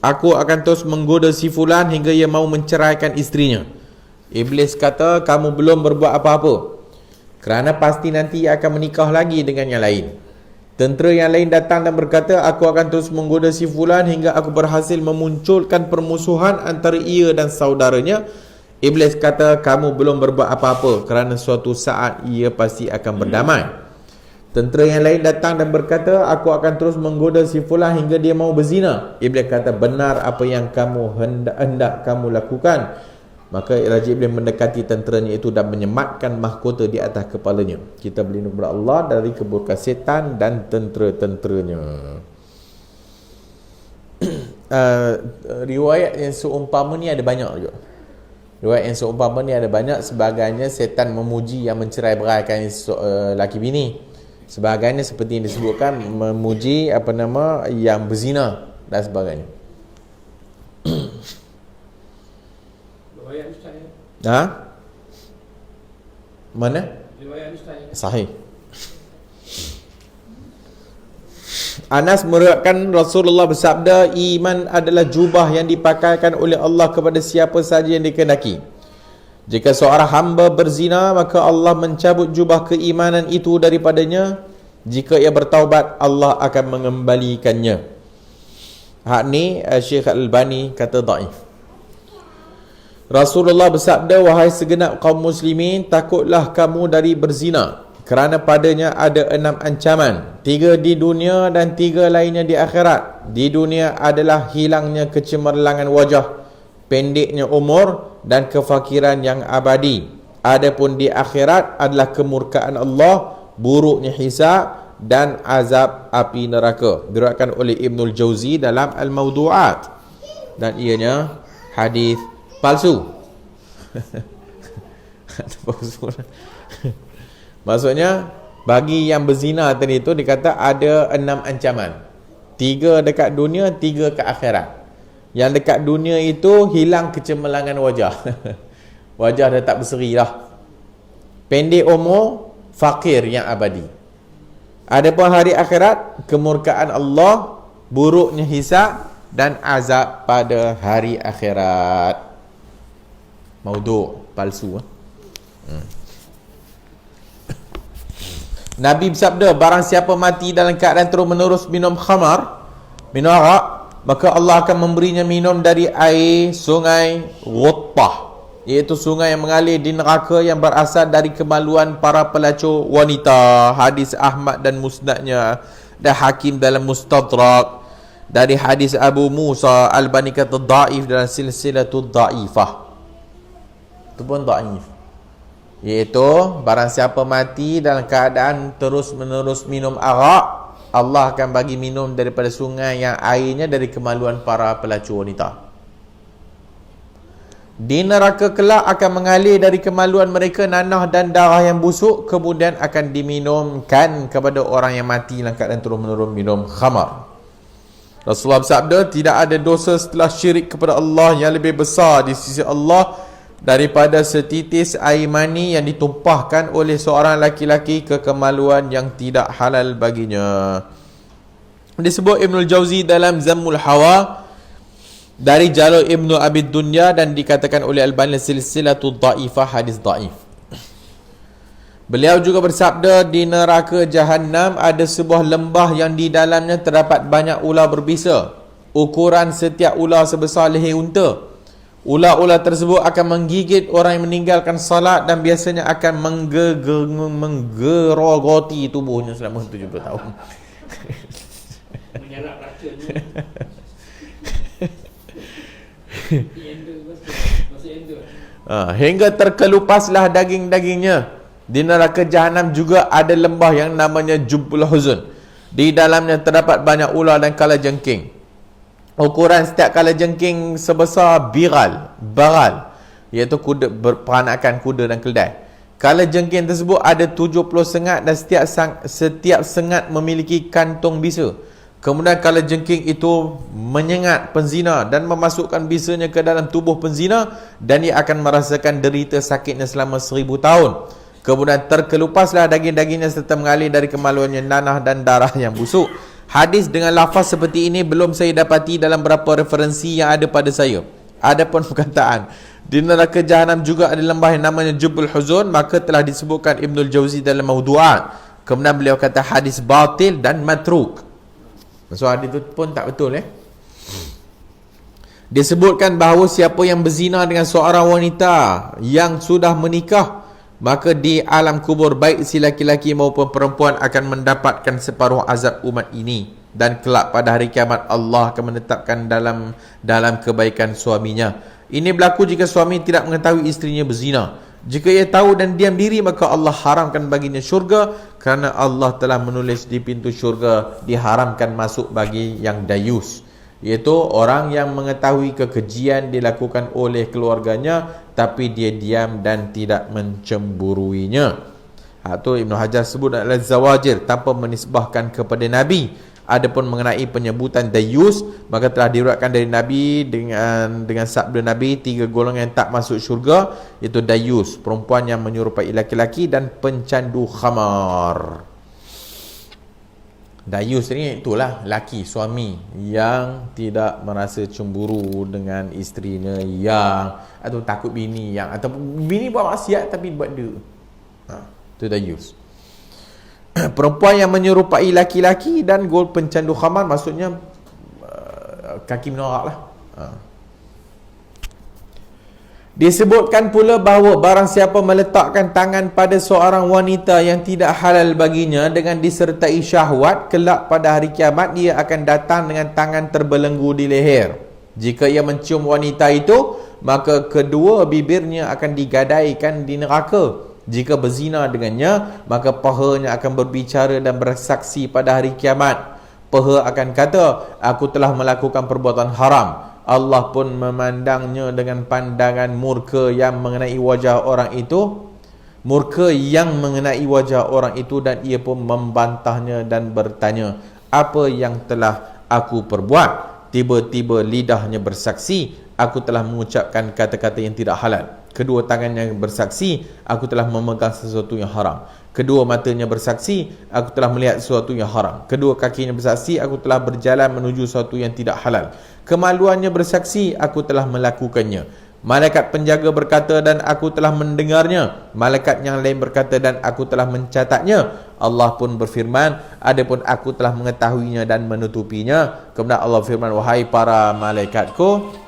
aku akan terus menggoda si fulan hingga ia mahu menceraikan isterinya. Iblis kata, kamu belum berbuat apa-apa, kerana pasti nanti ia akan menikah lagi dengan yang lain. Tentera yang lain datang dan berkata, aku akan terus menggoda si fulan hingga aku berhasil memunculkan permusuhan antara ia dan saudaranya. Iblis kata, kamu belum berbuat apa-apa, kerana suatu saat ia pasti akan berdamai. Tentera yang lain datang dan berkata, aku akan terus menggoda si fulan hingga dia mahu berzina. Iblis kata, benar apa yang kamu hendak kamu lakukan. Maka Raja Iblis mendekati tenteranya itu dan menyematkan mahkota di atas kepalanya. Kita berlindung kepada Allah dari keburukan setan dan tentera-tenteranya. Riwayat yang seumpama ni ada banyak juga. Riwayat yang seumpama ni ada banyak. Sebagainya setan memuji yang mencerai beraikan laki bini. Sebagainya seperti yang disebutkan memuji yang berzina dan sebagainya. Mana? Sahih. Anas meriwayatkan Rasulullah bersabda, iman adalah jubah yang dipakaikan oleh Allah kepada siapa sahaja yang dikehendaki. Jika seorang hamba berzina, maka Allah mencabut jubah keimanan itu daripadanya. Jika ia bertaubat, Allah akan mengembalikannya. Hak ni Syekh Al-Albani kata dhaif. Rasulullah bersabda, wahai segenap kaum muslimin, takutlah kamu dari berzina, kerana padanya ada 6 ancaman, 3 di dunia dan 3 lainnya di akhirat. Di dunia adalah hilangnya kecemerlangan wajah, pendeknya umur dan kefakiran yang abadi. Adapun di akhirat adalah kemurkaan Allah, buruknya hisab dan azab api neraka. Diriwayatkan oleh Ibnul Jauzi dalam Al-Mawdu'at, dan ianya hadis palsu. Maksudnya bagi yang berzina tadi itu dikata ada 6 ancaman. 3 dekat dunia, 3 ke akhirat. Yang dekat dunia itu hilang kecemerlangan wajah. Wajah dah tak berseri lah. Pendek umur, fakir yang abadi. Adapun hari akhirat, kemurkaan Allah, buruknya hisab dan azab pada hari akhirat. Maudhu', palsu. Nabi bersabda, barang siapa mati dalam keadaan terus menerus minum khamar, minum arak, maka Allah akan memberinya minum dari air sungai Ghuttah, iaitu sungai yang mengalir di neraka yang berasal dari kemaluan para pelacur wanita. Hadis Ahmad dan Musnadnya, dan Hakim dalam Mustadrak. Dari hadis Abu Musa, Albani kata dhaif dalam silsilatul dhaifah. Itu pun dhaif. Iaitu barang siapa mati dalam keadaan terus menerus minum arak, Allah akan bagi minum daripada sungai yang airnya dari kemaluan para pelacur wanita. Di neraka kelak akan mengalir dari kemaluan mereka nanah dan darah yang busuk, kemudian akan diminumkan kepada orang yang mati dalam keadaan terus-menerus minum khamar. Rasulullah bersabda, tidak ada dosa setelah syirik kepada Allah yang lebih besar di sisi Allah daripada setitis air mani yang ditumpahkan oleh seorang laki-laki ke kemaluan yang tidak halal baginya. Disebut Ibnul Jauzi dalam Zammul Hawa dari jalur Ibnu Abi Dunya, dan dikatakan oleh Albani silsilatul dhaifah, hadis dhaif. Beliau juga bersabda, di neraka Jahannam ada sebuah lembah yang di dalamnya terdapat banyak ular berbisa. Ukuran setiap ular sebesar leher unta. Ular-ular tersebut akan menggigit orang yang meninggalkan salat dan biasanya akan menggerogoti tubuhnya selama 70 tahun. Menyalak racunnya. Hingga terkelupaslah daging-dagingnya. Di neraka Jahannam juga ada lembah yang namanya Jubbul Huzun. Di dalamnya terdapat banyak ular dan kalajengking. Ukuran setiap kalajengking sebesar baral, iaitu kuda, peranakan kuda dan keldai. Kalajengking tersebut ada 70 sengat dan setiap sengat memiliki kantung bisa. Kemudian kalajengking itu menyengat penzina dan memasukkan bisanya ke dalam tubuh penzina, dan ia akan merasakan derita sakitnya selama 1000 tahun. Kemudian terkelupaslah daging-dagingnya serta mengalir dari kemaluannya nanah dan darah yang busuk. Hadis dengan lafaz seperti ini belum saya dapati dalam beberapa referensi yang ada pada saya. Adapun perkataan di neraka Jahannam juga ada lembah yang namanya Jubbul Huzun, maka telah disebutkan Ibnul Jauzi dalam Mawdu'at. Kemudian beliau kata hadis batil dan matruk. Maksud hadis itu pun tak betul. Disebutkan bahawa siapa yang berzina dengan seorang wanita yang sudah menikah, maka di alam kubur baik si laki-laki maupun perempuan akan mendapatkan separuh azab umat ini, dan kelak pada hari kiamat Allah akan menetapkan dalam kebaikan suaminya. Ini berlaku jika suami tidak mengetahui isterinya berzina. Jika ia tahu dan diam diri, maka Allah haramkan baginya syurga, kerana Allah telah menulis di pintu syurga diharamkan masuk bagi yang dayus, iaitu orang yang mengetahui kekejian dilakukan oleh keluarganya tapi dia diam dan tidak mencemburuinya. Itu Ibn Hajar sebut adalah zawajir tanpa menisbahkan kepada Nabi. Adapun mengenai penyebutan dayus, maka telah diriwayatkan dari Nabi dengan sabda Nabi, 3 golongan yang tak masuk syurga, iaitu dayus, perempuan yang menyerupai laki-laki, dan pencandu khamar. Dayus ni itulah laki, suami yang tidak merasa cemburu dengan isterinya, yang atau takut bini, yang atau bini buat maksiat tapi buat dia. Itu dayus. Perempuan yang menyerupai laki-laki, dan gol pencandu khamar maksudnya kaki menorak lah. Disebutkan pula bahawa barang siapa meletakkan tangan pada seorang wanita yang tidak halal baginya dengan disertai syahwat, kelak pada hari kiamat dia akan datang dengan tangan terbelenggu di leher. Jika ia mencium wanita itu, maka kedua bibirnya akan digadaikan di neraka. Jika berzina dengannya, maka pahanya akan berbicara dan bersaksi pada hari kiamat. Paha akan kata, aku telah melakukan perbuatan haram. Allah pun memandangnya dengan pandangan murka yang mengenai wajah orang itu, dan ia pun membantahnya dan bertanya, apa yang telah aku perbuat? Tiba-tiba lidahnya bersaksi, aku telah mengucapkan kata-kata yang tidak halal. Kedua tangannya bersaksi, aku telah memegang sesuatu yang haram. Kedua matanya bersaksi, aku telah melihat sesuatu yang haram. Kedua kakinya bersaksi, aku telah berjalan menuju sesuatu yang tidak halal. Kemaluannya bersaksi, aku telah melakukannya. Malaikat penjaga berkata, dan aku telah mendengarnya. Malaikat yang lain berkata, dan aku telah mencatatnya. Allah pun berfirman, adapun aku telah mengetahuinya dan menutupinya. Kemudian Allah firman, wahai para malaikatku,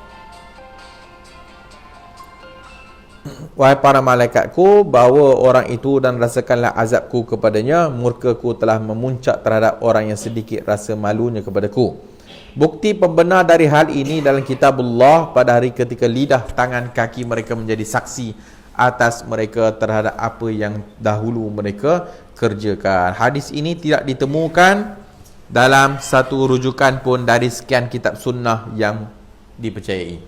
bawa orang itu dan rasakanlah azabku kepadanya. Murkaku telah memuncak terhadap orang yang sedikit rasa malunya kepadaku. Bukti pembenar dari hal ini dalam kitabullah pada hari ketika lidah, tangan, kaki mereka menjadi saksi atas mereka terhadap apa yang dahulu mereka kerjakan. Hadis ini tidak ditemukan dalam satu rujukan pun dari sekian kitab sunnah yang dipercayai.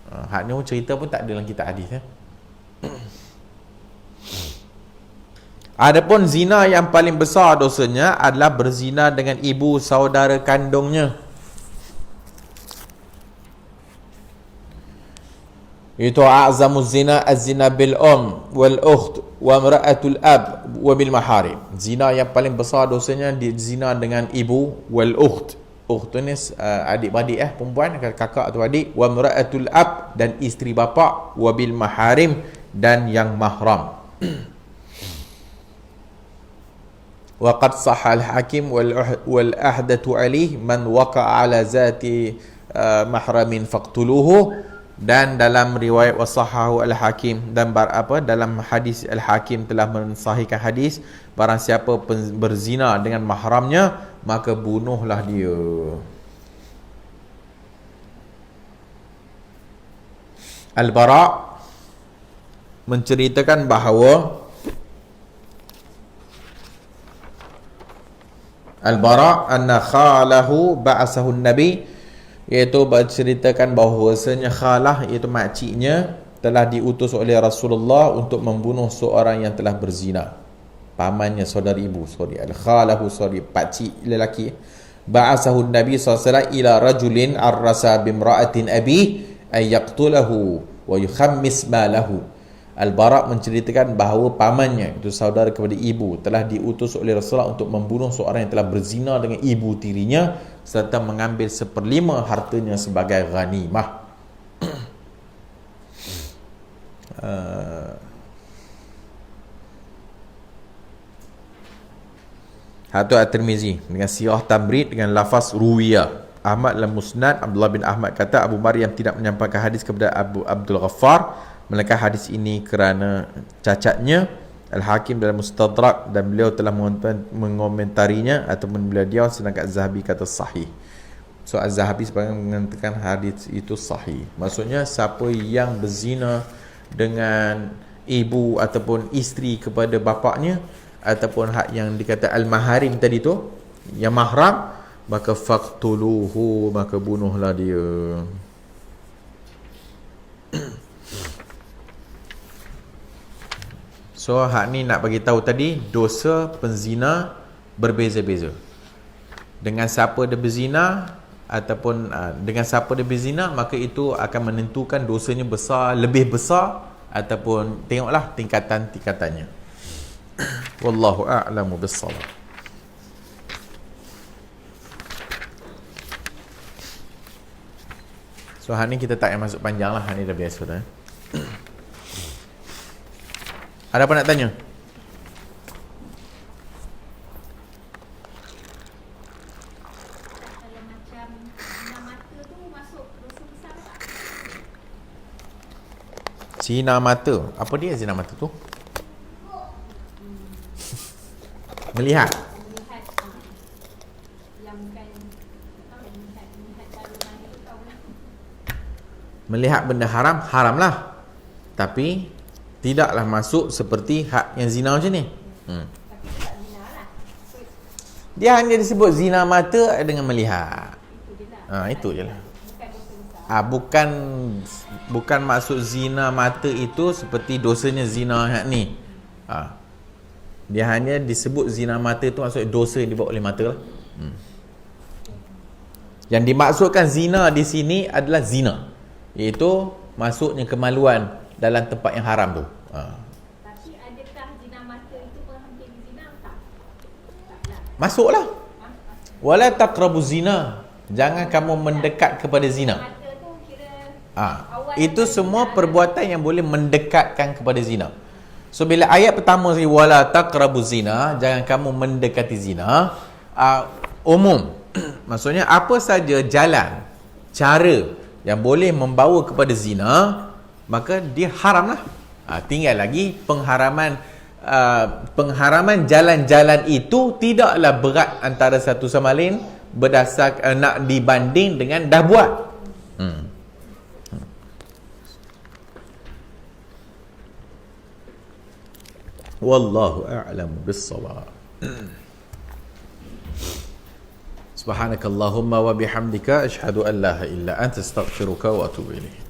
Hak ni cerita pun tak ada dalam kitab hadis. Adapun zina yang paling besar dosanya adalah berzina dengan ibu saudara kandungnya. Itu a'zamu zina az-zina bil wal ukht wa imra'atul ab wa bil maharim. Zina yang paling besar dosanya zina dengan ibu wal ukht. Ukht ni adik-beradik perempuan, kakak atau adik, wa imra'atul ab dan isteri bapa, wa bil maharim dan yang mahram. Wa qad sahha al-hakim wal ahdatu alih man waqa'a ala zati mahramin faqtuluhu. Dan dalam riwayat wasahahu al-hakim dan dalam hadis al-hakim telah mensahihkan hadis, barang siapa berzina dengan mahramnya maka bunuhlah dia. Al-Bara menceritakan bahawa Al-Bara anna khalahu ba'asahu an-nabi, iaitu berceritakan bahawasanya khalah, iaitu makciknya, telah diutus oleh Rasulullah untuk membunuh seorang yang telah berzina. Pamannya, saudari ibu, al-khalahu, pakcik lelaki. Ba'asahu Nabi SAW ila rajulin arrasa bimra'atin abi ay yaqtulahu wa yukhammis malahu. Al-Bara menceritakan bahawa pamannya, itu saudara kepada ibu, telah diutus oleh Rasulullah untuk membunuh seorang yang telah berzina dengan ibu tirinya serta mengambil 1/5 hartanya sebagai ghanimah. Hatu At-Tirmizi dengan sirah tamrid dengan lafaz ruwiya. Ahmad dalam Musnad, Abdullah bin Ahmad kata Abu Maryam tidak menyampaikan hadis kepada Abu Abdul Ghaffar, melainkan hadis ini kerana cacatnya. Al-Hakim dalam Mustadrak, dan beliau telah mengomentarinya ataupun beliau diam, sedangkan Az-Zahabi kata sahih. So Az-Zahabi sebagai mengatakan hadis itu sahih. Maksudnya siapa yang berzina dengan ibu ataupun isteri kepada bapaknya, ataupun hak yang dikata al-maharim tadi tu, yang mahram, maka faqtuluhu, maka bunuhlah dia. So hak ni nak bagi tahu tadi, dosa penzina berbeza-beza. Dengan siapa dia berzina ataupun dengan siapa dia berzina, maka itu akan menentukan dosanya besar, lebih besar, ataupun tengoklah tingkatan-tingkatannya. Wallahu a'lamu bis-shawab. So hak ni kita tak payah masuk panjang lah, hak ni dah biasa dah. Ada apa nak tanya? Kalau macam zina mata tu masuk dosa besar tak? Zina mata. Apa dia zina mata tu? Melihat. Melihat yang bukan melihat dalam mana tu tahu lah. Melihat benda haram, haramlah. Tapi tidaklah masuk seperti hak yang zina macam ni. Tapi tak zina lah. So, Dia hanya disebut zina mata dengan melihat. itu je lah. Itu je lah. Bukan dosa besar. Bukan maksud zina mata itu seperti dosanya zina hak ni. Dia hanya disebut zina mata itu maksud dosa yang dibuat oleh mata lah. Yang dimaksudkan zina di sini adalah zina, iaitu masuknya kemaluan dalam tempat yang haram tu. Tapi adakah zina mata itu menghampiri zina? Tak. Taklah. Masuklah. Wala taqrabu zina. Jangan kamu mendekat kepada zina. Mata tu kira Ah. awal Itu semua perbuatan yang boleh mendekatkan kepada zina. So bila ayat pertama sekali wala taqrabuz zina, jangan kamu mendekati zina, umum. Maksudnya apa saja jalan, cara yang boleh membawa kepada zina, maka dia haram lah. Tinggal lagi pengharaman jalan-jalan itu tidaklah berat antara satu sama lain berdasarkan nak dibanding dengan dah buat. Wallahu a'lamu bis-shawab. Subhanakallahumma wa bihamdika asyhadu an la ilaha illa anta astaghfiruka wa atubu ilaik.